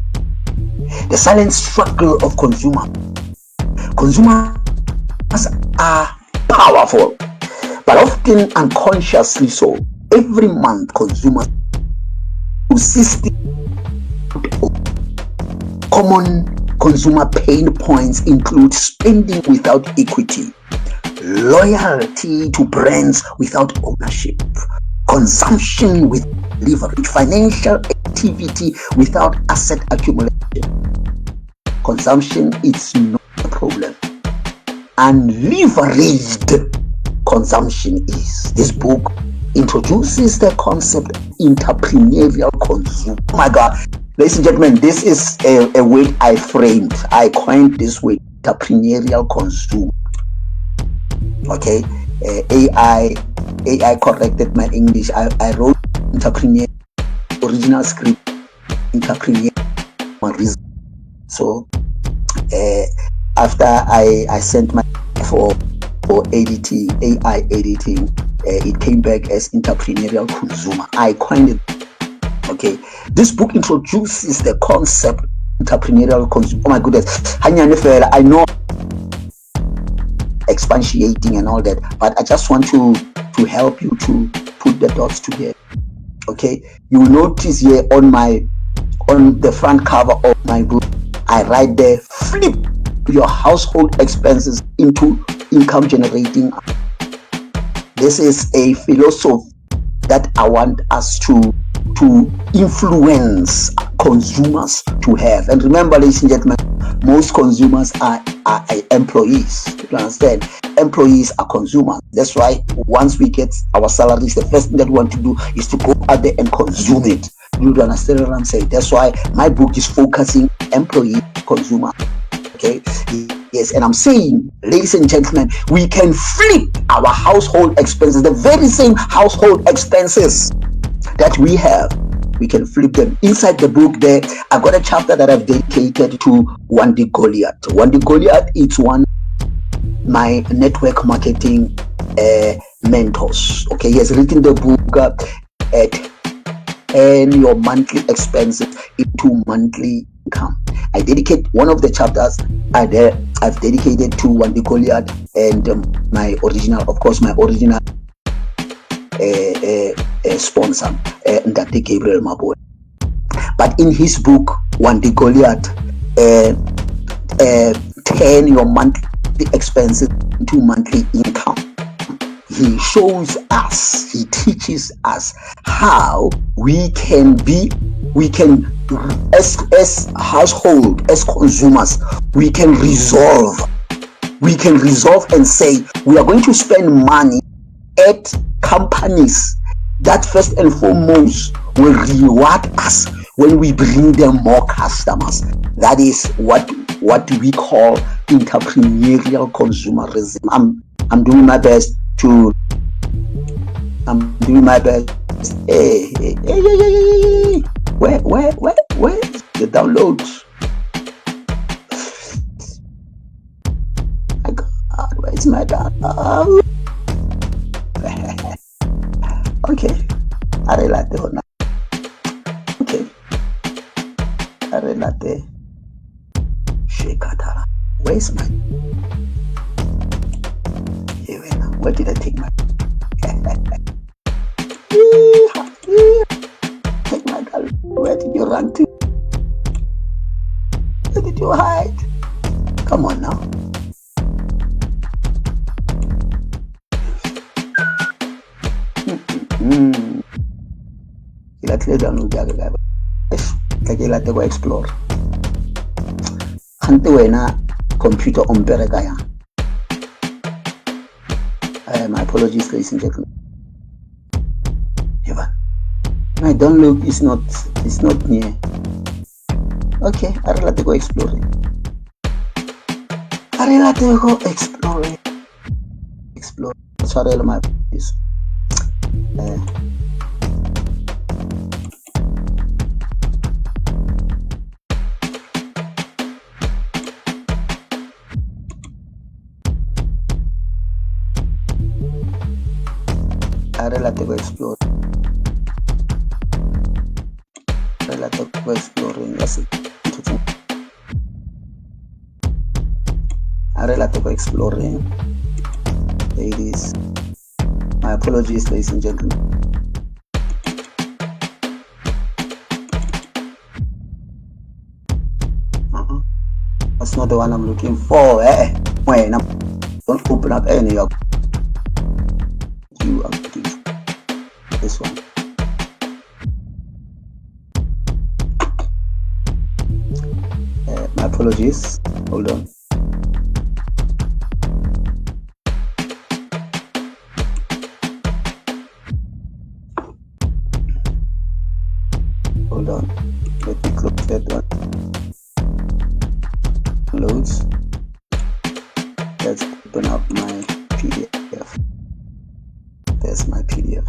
The silent struggle of consumers. Consumers are powerful, but often unconsciously so. Every month, consumers consistently common consumer pain points include spending without equity, loyalty to brands without ownership, consumption with leverage, financial activity without asset accumulation. Consumption is not a problem. Unleveraged consumption is. This book introduces the concept of entrepreneurial consumer. Oh my God, ladies and gentlemen, this is a word I framed. I coined this word, entrepreneurial consumer. Okay, AI corrected my English. I wrote entrepreneur, original script, entrepreneur. So after I sent my for editing, AI editing, it came back as entrepreneurial consumer. I coined it. Okay, this book introduces the concept entrepreneurial consumer. Oh my goodness, I know expatiating and all that, but I just want to help you to put the dots together. Okay, you will notice here on the front cover of my book, I write there, flip your household expenses into income generating. This is a philosophy that I want us to influence consumers to have. And remember, ladies and gentlemen, most consumers are employees. You understand? Employees are consumers. That's why once we get our salaries, the first thing that we want to do is to go out there and consume it. You understand what I'm saying? That's why my book is focusing employee, consumer. Okay? Yes, and I'm saying, ladies and gentlemen, we can flip our household expenses, the very same household expenses that we have. We can flip them. Inside the book there, I've got a chapter that I've dedicated to Wandi Goliath. Wandi Goliath is one my network marketing mentors. Okay, he has written the book Turn Your Monthly Expenses into Monthly Income. I dedicate one of the chapters I've dedicated to Wandi Goliath and my original sponsor, Ndate Gabriel Maboy. But in his book, Wandi Goliath, Turn Your Monthly Expenses into Monthly Income, he shows us, he teaches us how we can as household, as consumers, we can resolve and say we are going to spend money at companies that first and foremost will reward us when we bring them more customers. That is what we call entrepreneurial consumerism. I'm doing my best. Hey. Where the downloads? My God, where's my download? Okay, I relate now. Okay, I relate. Shekatara. Where's my? Where did I take my? Take my girl. Where did you run to? Where did you hide? Come on now. Kila download jaga guys. Kila go explore. Hante wena computer ompere kaya. My apologies, ladies and gentlemen. My download is not near. Okay, I will go explore it. Explore. Sorry, my please. relative explore. Relative exploring. Yes. Relative exploring. Ladies. My apologies, ladies and gentlemen. That's not the one I'm looking for. Wait, don't open up any of you. I'm looking for this one. My apologies. Hold on. Hold on. Let me close that one. Loads. Let's open up my PDF. There's my PDF.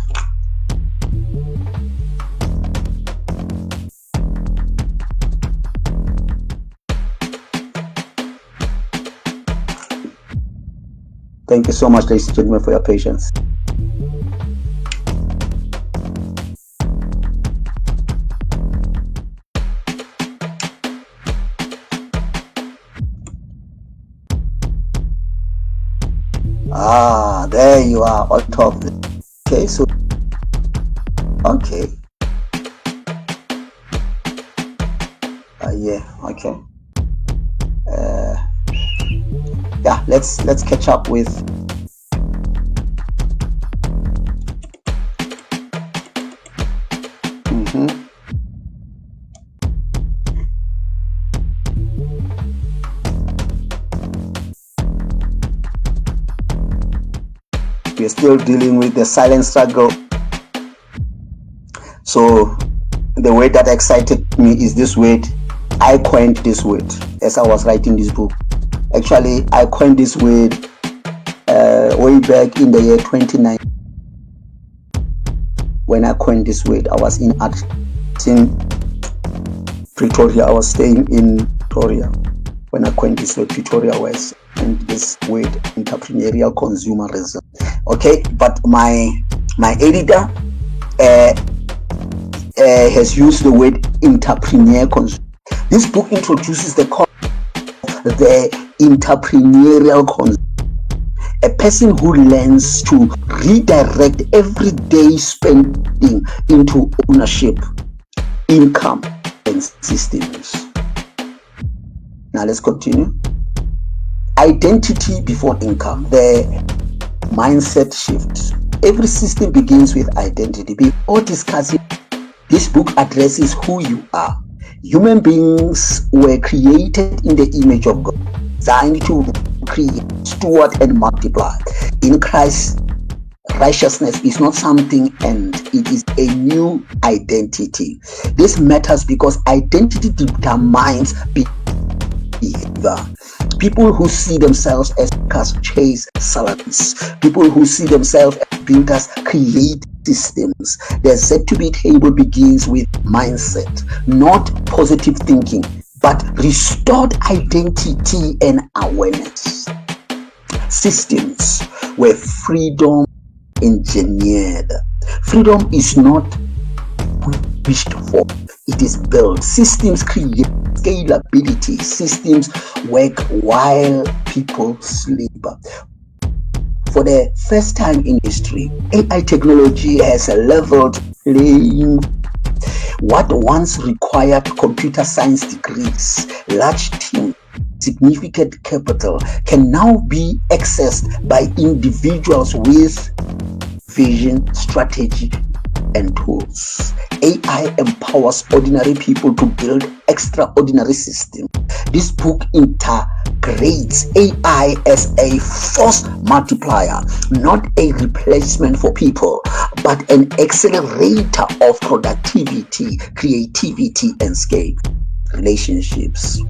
Thank you so much, ladies and gentlemen, for your patience. There you are on top. Okay, so okay. Yeah, okay. Yeah, let's catch up with we're still dealing with the silent struggle. So the word that excited me is this word. I coined this word as I was writing this book. Actually, I coined this word way back in the year 2019. When I coined this word, I was in Pretoria. I was staying in Pretoria when I coined this word, Pretoria West, and this word, entrepreneurial consumerism. Okay, but my editor has used the word entrepreneur consumer. This book introduces the concept of the entrepreneurial consumer, a person who learns to redirect everyday spending into ownership, income, and systems. Now let's continue. Identity before income, the mindset shift. Every system begins with identity. Before discussing, this book addresses who you are. Human beings were created in the image of God, designed to create, steward, and multiply. In Christ, righteousness is not something and it is a new identity. This matters because identity determines behavior. People who see themselves as workers chase salaries. People who see themselves as builders create systems. The Z2B table begins with mindset, not positive thinking, but restored identity and awareness. Systems where freedom engineered. Freedom is not wished for, it is built. Systems create scalability. Systems work while people sleep. For the first time in history, AI technology has leveled playing. What once required computer science degrees, large teams, significant capital can now be accessed by individuals with vision, strategy, and tools. AI empowers ordinary people to build extraordinary systems. This book integrates AI as a force multiplier, not a replacement for people, but an accelerator of productivity, creativity, and scale. Relationships.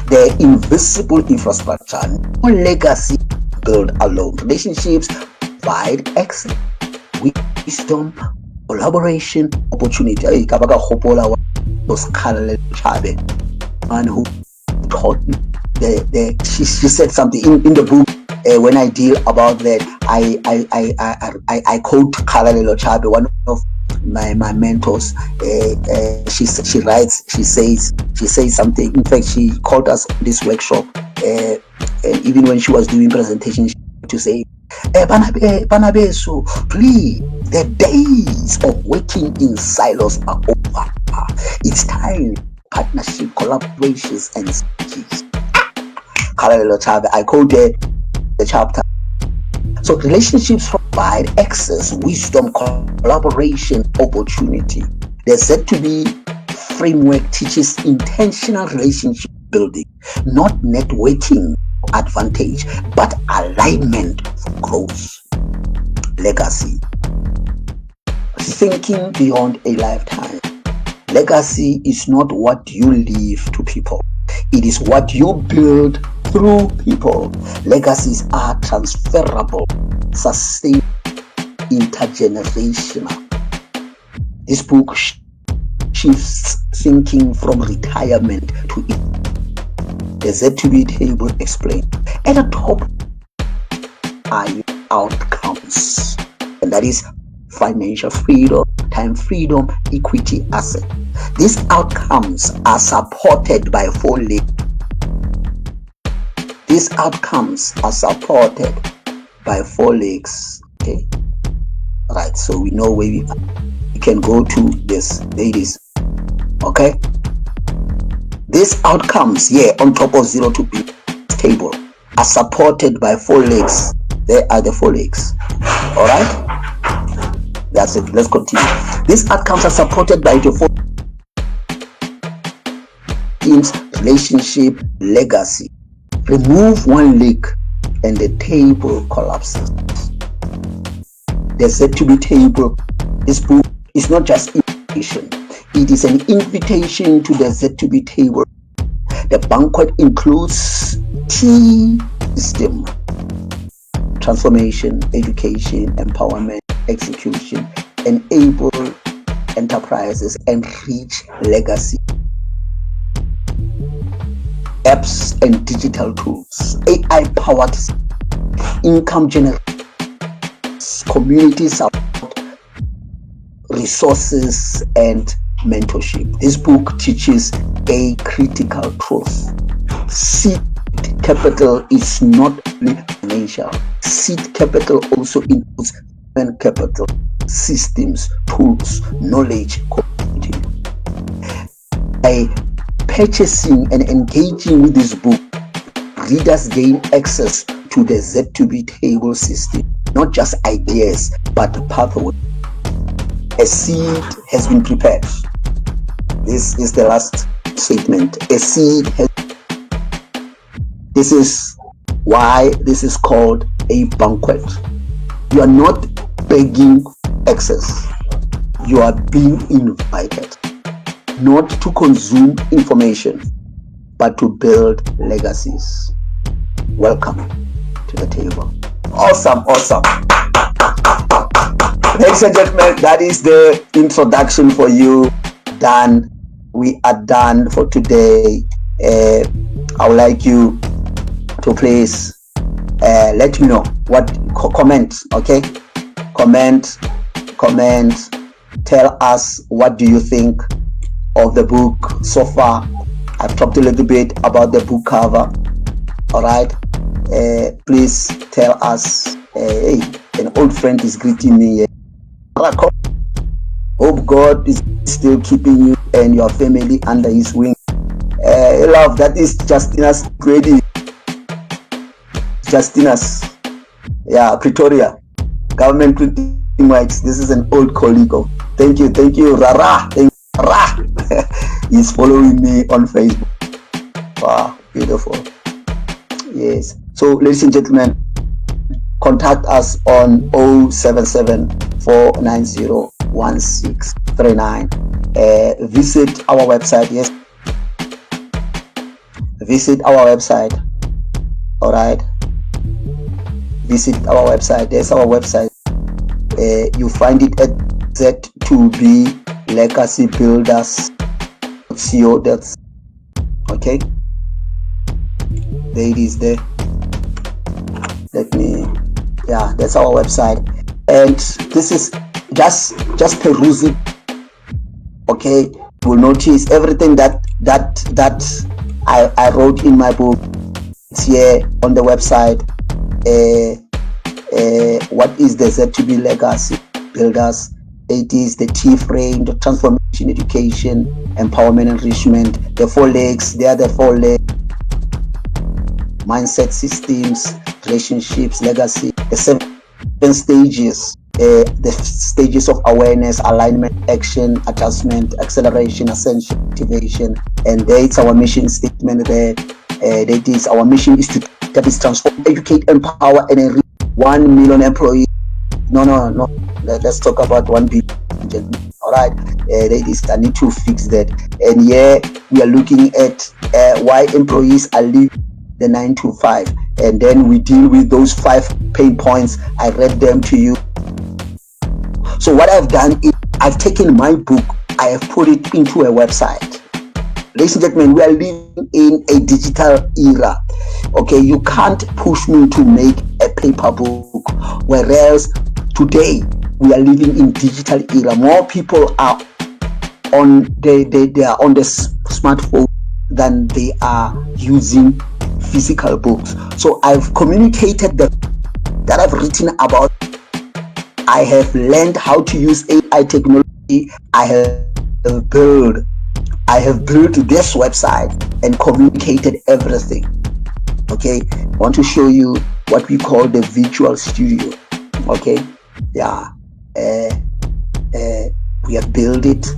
The invisible infrastructure, no legacy built alone. Relationships provide excellence, wisdom, collaboration, opportunity. And who taught me she said something in the book when I deal about that. I quote Karalelo Chabe, one of my mentors. She writes, she says something. In fact, she called us on this workshop, and even when she was doing presentation, she to say, Banabeso, please, the days of working in silos are over. It's time partnership, collaborations, and synergies. I quoted the chapter. So relationships provide access, wisdom, collaboration, opportunity. The Z2B framework teaches intentional relationship building, not networking advantage, but alignment for growth. Legacy. Thinking beyond a lifetime. Legacy is not what you leave to people. It is what you build through people. Legacies are transferable, sustainable, intergenerational. This book shifts thinking from retirement to the Z2B table explained. At the top are your outcomes, and that is financial freedom, time freedom, equity, asset. These outcomes are supported by 4 legs. These outcomes are supported by 4 legs. Okay, right. So we know where we can go to this. There it is. Okay, these outcomes here on top of ZERO2BILLIONAIRES table are supported by 4 legs. There are the 4 legs. All right. That's it. Let's continue. These outcomes are supported by the 4 themes: relationship, legacy. Remove 1 leg and the table collapses. The Z2B table, this book is not just information. It is an invitation to the Z2B table. The banquet includes T system: transformation, education, empowerment, execution, enable enterprises, and reach legacy. Apps and digital tools, AI-powered income generation, community support, resources, and mentorship. This book teaches a critical truth. Seed capital is not only financial. Seed capital also includes human capital, systems, tools, knowledge, community. By purchasing and engaging with this book, readers gain access to the Z2B table system, not just ideas, but pathway. A seed has been prepared. This is the last statement. A seed has. This is why this is called a banquet. You are not begging access. You are being invited, not to consume information, but to build legacies. Welcome to the table. Awesome. Ladies and gentlemen, that is the introduction for you. Done. We are done for today. I would like you to please let me know what comment. Okay, comment. Tell us, what do you think of the book so far? I've talked a little bit about the book cover. All right, please tell us. Hey, an old friend is greeting me. Hope God is still keeping you and your family under his wing. Love, that is Justina's ready. Justina's, yeah, Pretoria government printing rights. This is an old colleague of. Thank you, Rara. He's following me on Facebook. Wow, beautiful. Yes. So, ladies and gentlemen, contact us on 077-490-1639. Visit our website. Yes. Visit our website. All right. Visit our website. There's our website. You find it at Z2BLegacyBuilders.co. Okay. There it is there. Let me Yeah, that's our website, and this is just peruse it. Okay, you will notice everything that I wrote in my book. It's here on the website. What is the Z2B legacy builders? It is the T frame, the transformation, education, empowerment, enrichment. The 4 legs. They are the 4 legs. Mindset, systems, relationships, legacy. The 7 stages. The stages of awareness, alignment, action, adjustment, acceleration, ascension, activation. And there's our mission statement there. That is, our mission is to transform, educate, empower, and enrich 1 million employees. No. Let's talk about 1 billion. All right. Ladies, I need to fix that. And yeah, we are looking at why employees are leaving the 9 to 5. And then we deal with those 5 pain points. I read them to you. So what I've done is I've taken my book, I have put it into a website. Ladies and gentlemen, we are living in a digital era. Okay, you can't push me to make a paper book, whereas today we are living in digital era. More people are on they are on the smartphone than they are using physical books. So I've communicated that I've written about. I have learned how to use AI technology. I have built this website and communicated everything. Okay, I want to show you what we call the virtual studio. Okay, yeah, we have built it.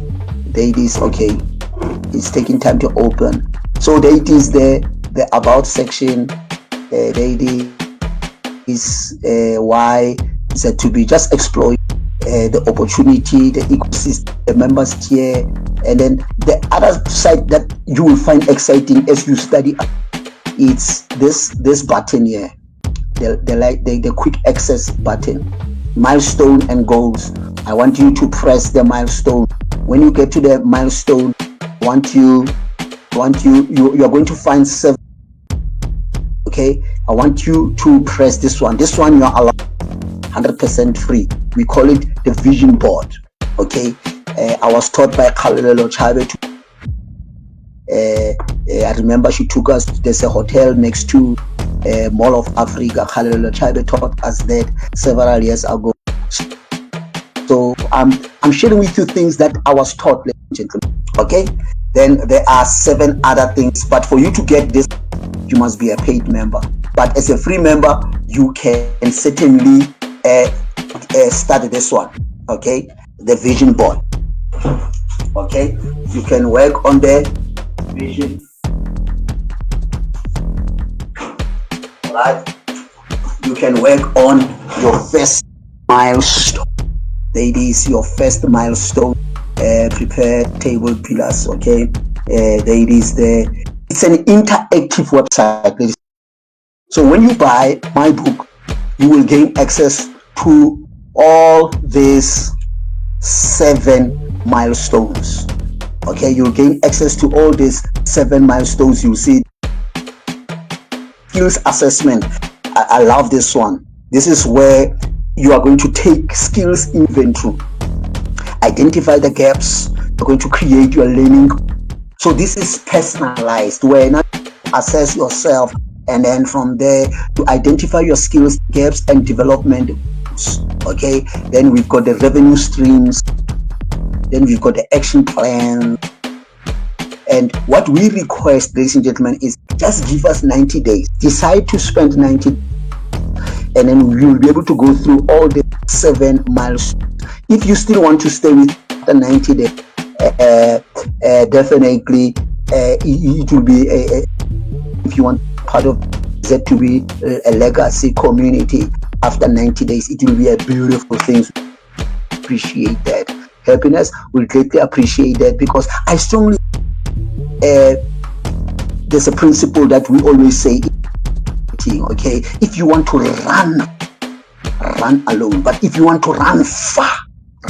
There it is. Okay, it's taking time to open. So there it is, the about section. There it is. Why Z2B, just explore the opportunity, the ecosystem, the members tier, and then the other side that you will find exciting as you study. It's this button here, the quick access button, milestone and goals. I want you to press the milestone. When you get to the milestone, you are going to find 7. Okay, I want you to press this one. This one you are allowed 100% free. We call it the vision board. Okay, I was taught by Khalelo Chabe I remember she took us, there's a hotel next to Mall of Africa. Khalelo Chabe taught us that several years ago. So I'm sharing with you things that I was taught, ladies and gentlemen. Okay, then there are 7 other things, but for you to get this, you must be a paid member. But as a free member, you can certainly start this one. Okay, the vision board. Okay, you can work on the vision. Right, you can work on your first milestone. That is your first milestone. Prepare table pillars. Okay, that is it's an interactive website. So when you buy my book, you will gain access to all these 7 milestones. Okay, you'll gain access to all these 7 milestones. You'll see skills assessment. I love this one. This is where you are going to take skills inventory, identify the gaps. You're going to create your learning. So this is personalized, where now you assess yourself, and then from there to identify your skills, gaps, and development. Okay, then we've got the revenue streams, then we've got the action plan. And what we request, ladies and gentlemen, is just give us 90 days. Decide to spend 90 days, and then we'll be able to go through all the 7 milestones. If you still want to stay with the 90 days, definitely it will be if you want part of Z2B, a legacy community. After 90 days, it will be a beautiful thing. Appreciate that. Happiness will greatly appreciate that, because I strongly there's a principle that we always say. Okay, if you want to run alone, but if you want to run far,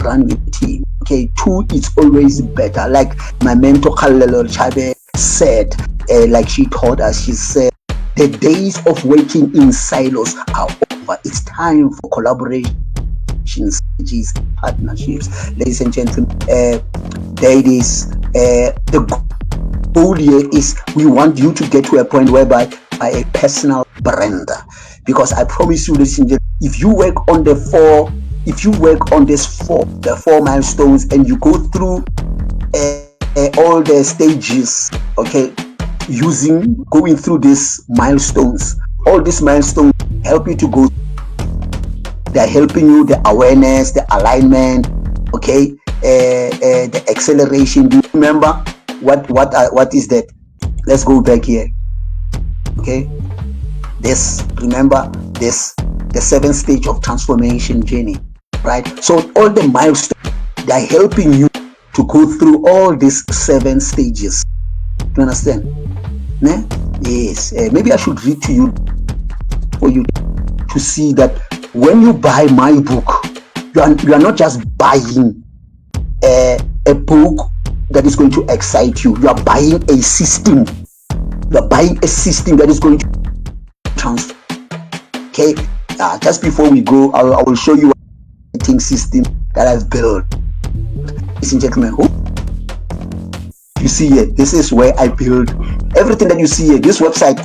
run with a team. Okay, 2 is always better. Like my mentor Khalelo Chabe said, like she taught us, she said, the days of working in silos are over. It's time for collaborations, synergies, partnerships. Ladies and gentlemen, there it is. The goal here is we want you to get to a point whereby a personal brand. Because I promise you, ladies and gentlemen, if you work on the four milestones, and you go through all the stages, okay, going through these milestones, all these milestones help you to go. They're helping you, the awareness, the alignment, okay, the acceleration. Do you remember what is that? Let's go back here, okay. Remember this, the 7th stage of transformation journey, right? So all the milestones, they're helping you to go through all these 7 stages. Do you understand? Ne? Yes. Maybe I should read to you for you to see that when you buy my book, you are not just buying a book that is going to excite you. You are buying a system. You are buying a system that is going to transform. Okay. Just before we go, I will show you a writing system that I've built. Ladies and gentlemen, you see here, this is where I build everything that you see here. This website,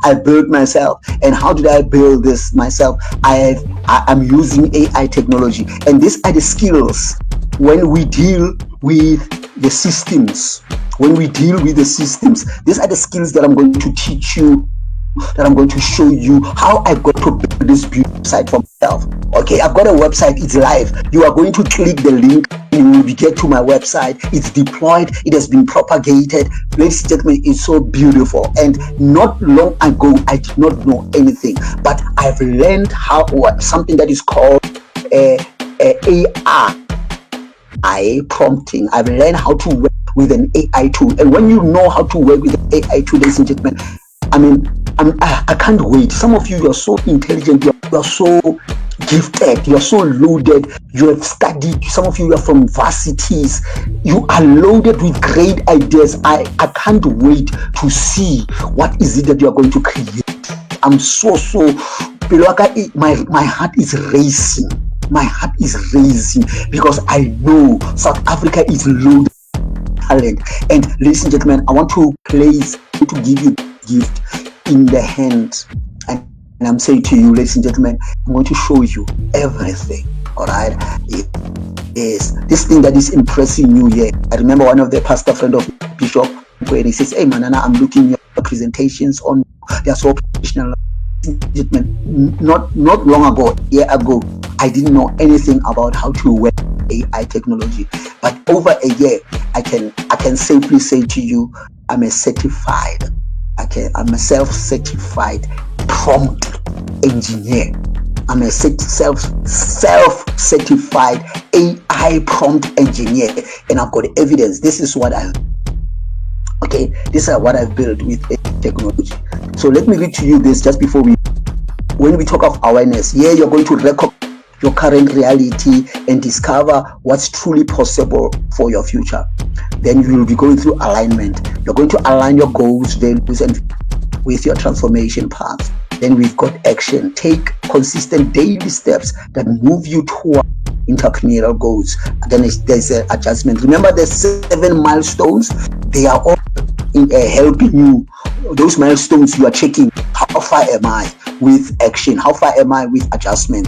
I built myself. And how did I build this myself? I'm using AI technology, and these are the skills when we deal with the systems. These are the skills that I'm going to teach you, that I'm going to show you how I got to build this beautiful site for myself. Okay, I've got a website, it's live. You are going to click the link, you will get to my website. It's deployed, it has been propagated. Ladies and gentlemen, it's so beautiful. And not long ago, I did not know anything, but I've learned something that is called AI prompting. I've learned how to work with an AI tool. And when you know how to work with an AI tool, ladies and gentlemen, I can't wait. Some of you are so intelligent, you are so gifted, you are so loaded, you have studied, some of you are from varsities, you are loaded with great ideas. I can't wait to see what is it that you are going to create. I'm so my heart is racing. My heart is racing because I know South Africa is loaded with talent. And ladies and gentlemen, I want to give you gift in the hand, and I'm saying to you, ladies and gentlemen, I'm going to show you everything. All right, yes, this thing that is impressing you here. I remember one of the pastor friend of Bishop, where he says, "Hey Manana, I'm looking at your presentations on, they are so professional." Not long ago, a year ago, I didn't know anything about how to work AI technology, but over a year, I can safely say to you, I'm a self-certified prompt engineer. I'm a self-certified AI prompt engineer, and I've got evidence. This is what I've built with AI technology. So let me read to you this just before when we talk of awareness. Here you're going to record your current reality and discover what's truly possible for your future. Then you will be going through alignment. You're going to align your goals, values, and with your transformation path. Then we've got action. Take consistent daily steps that move you toward entrepreneurial goals. Then there's an adjustment. Remember the 7 milestones? They are all helping you. Those milestones you are checking. How far am I with action? How far am I with adjustment?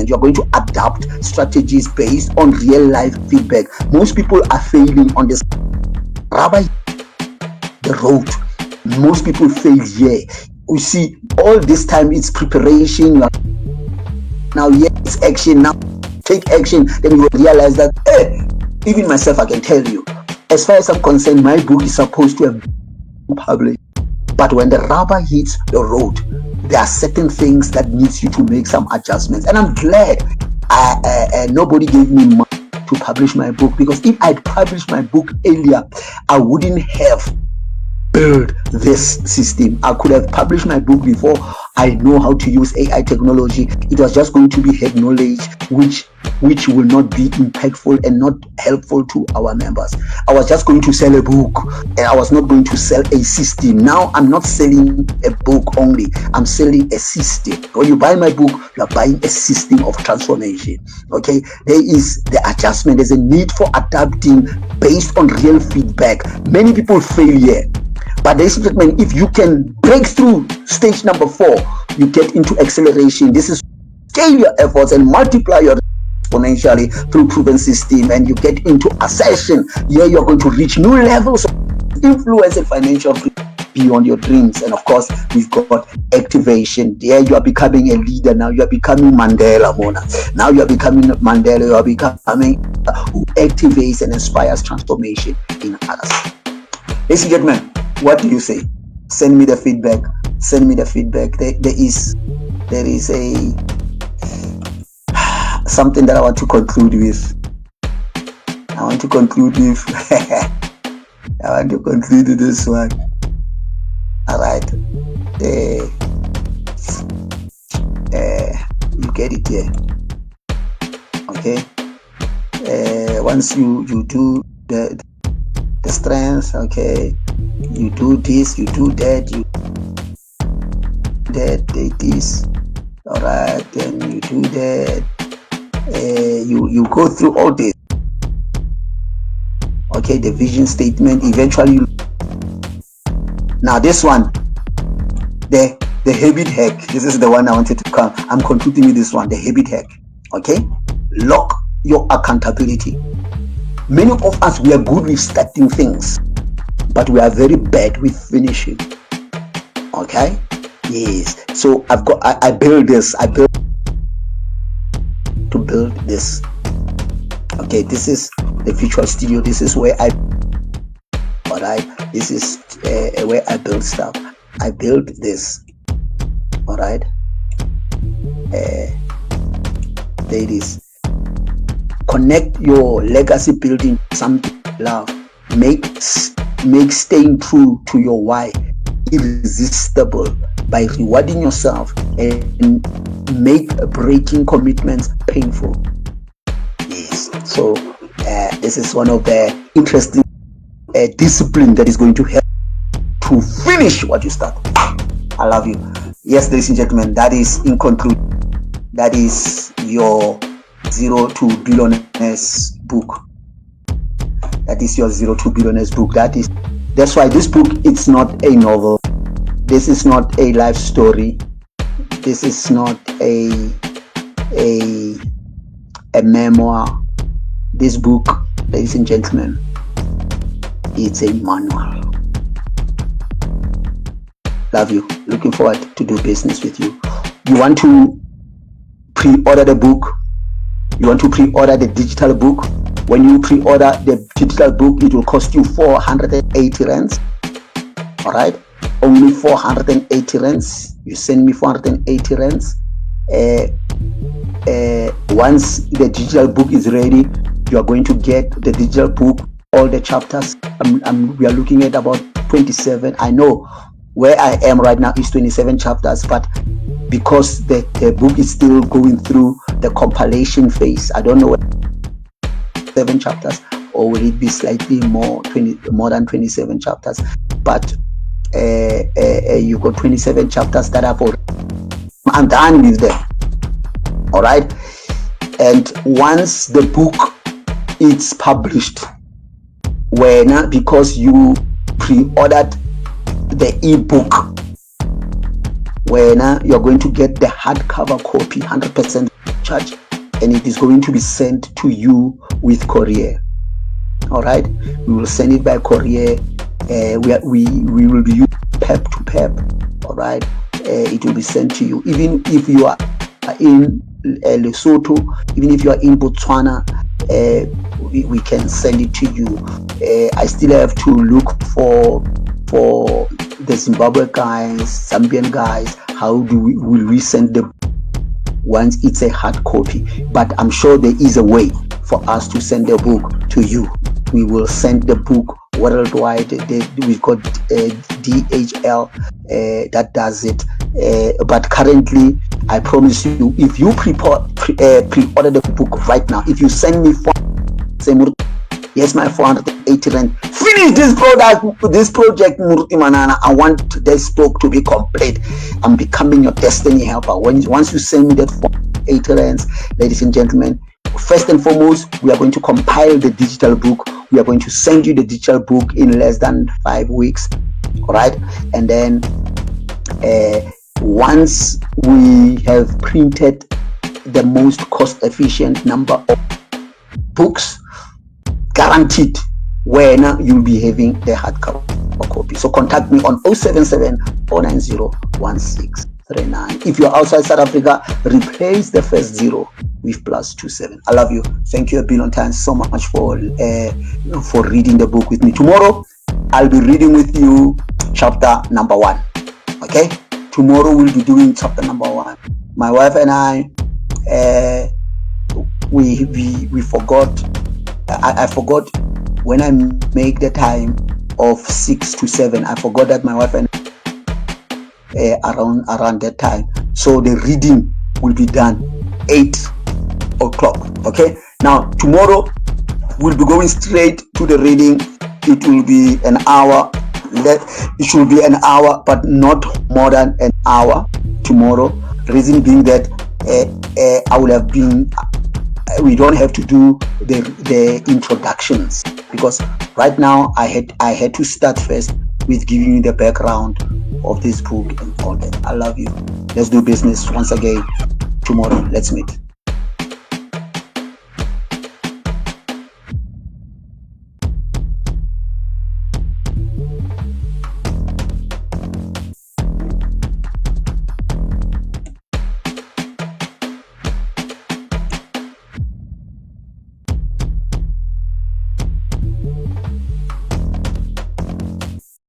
You're going to adapt strategies based on real life feedback. Most people are failing on this rubber the road. Most people fail here. You see, all this time it's preparation. Now it's action. Now take action. Then you will realize that even myself, I can tell you, as far as I'm concerned, my book is supposed to have been published. But when the rubber hits the road, there are certain things that needs you to make some adjustments. And I'm glad nobody gave me money to publish my book, because if I'd published my book earlier, I wouldn't have built this system. I could have published my book before I know how to use AI technology. It was just going to be head knowledge, which will not be impactful and not helpful to our members. I was just going to sell a book, and I was not going to sell a system. Now I'm not selling a book only, I'm selling a system. When you buy my book, you are buying a system of transformation. Okay, there is the adjustment, there's a need for adapting based on real feedback. Many people fail here, but ladies and gentlemen, if you can break through stage number 4, you get into acceleration. This is scale your efforts and multiply your exponentially through proven system, and you get into ascension. Here you're going to reach new levels of influence and financial freedom beyond your dreams. And of course, we've got activation. There you are becoming a leader. Now you are becoming Mandela, Mona. Now you are becoming Mandela. You are becoming who activates and inspires transformation in others. Ladies and gentlemen, what do you say? Send me the feedback. Send me the feedback. There is a something that I want to conclude with. I want to conclude with this one. All right. You get it here. Okay. Once you do the strengths, okay, you do this, you do that, you that, this. All right, then you do that. You go through all this. Okay, the vision statement. Eventually, now this one, the habit hack. This is the one I wanted to come. I'm concluding with this one, the habit hack. Okay, lock your accountability. Many of us, we are good with starting things, but we are very bad with finishing. Okay, yes. So I build this. I build to build this. Okay, this is the virtual studio. This is where alright, this is where I build stuff. I build this. Alright, there it is. Connect your legacy building to something you love. Make staying true to your why irresistible by rewarding yourself, and make breaking commitments painful. Yes. So this is one of the interesting discipline that is going to help to finish what you start. I love you. Yes, ladies and gentlemen, that is in conclusion. That is your Zero to Billionaires book. That is your Zero to Billionaires book. That's why this book, it's not a novel. This is not a life story. This is not a memoir. This book, ladies and gentlemen, it's a manual. Love you. Looking forward to do business with you. You want to pre-order the book? You want to pre-order the digital book? When you pre-order the digital book, it will cost you 480 rands. All right, only 480 rands. You send me 480 rands. Once the digital book is ready, you are going to get the digital book, all the chapters. We are looking at about 27. I know where I am right now is 27 chapters, but because the book is still going through the compilation phase, I don't know what 7 chapters, or will it be slightly more than 27 chapters. But you got 27 chapters that are for. I'm done with them. All right, and once the book is published, because you pre-ordered the ebook, you're going to get the hardcover copy 100% charge, and it is going to be sent to you with courier. All right, we will send it by courier. We will be using pep to pep. All right, it will be sent to you, even if you are in Lesotho, even if you are in Botswana. We can send it to you. I still have to look for the Zimbabwe guys, Zambian guys. How will we send them once it's a hard copy? But I'm sure there is a way for us to send the book to you. We will send the book worldwide. We've got DHL that does it. but currently I promise you, if you pre-order the book right now, if you send me yes, my 480 rand, finish this project, Murti Manana. I want this book to be complete. I'm becoming your destiny helper. Once you send me that 480 rands, ladies and gentlemen, first and foremost, we are going to compile the digital book. We are going to send you the digital book in less than 5 weeks. All right, and then once we have printed the most cost-efficient number of books, guaranteed, when you'll be having the hardcover copy. So contact me on 077-490-1639. If you're outside South Africa, replace the first 0 with +27. I love you. Thank you a billion times so much for reading the book with me. Tomorrow, I'll be reading with you chapter number 1. Okay? Tomorrow we'll be doing chapter number 1. My wife and I, we forgot. I forgot when I make the time of 6 to 7. I forgot that my wife and around that time. So the reading will be done 8 o'clock. Okay. Now tomorrow we'll be going straight to the reading. It will be an hour. It should be an hour, but not more than an hour tomorrow. Reason being that I will have been. We don't have to do the introductions, because right now I had to start first with giving you the background of this book and all that. I love you. Let's do business once again tomorrow. Let's meet.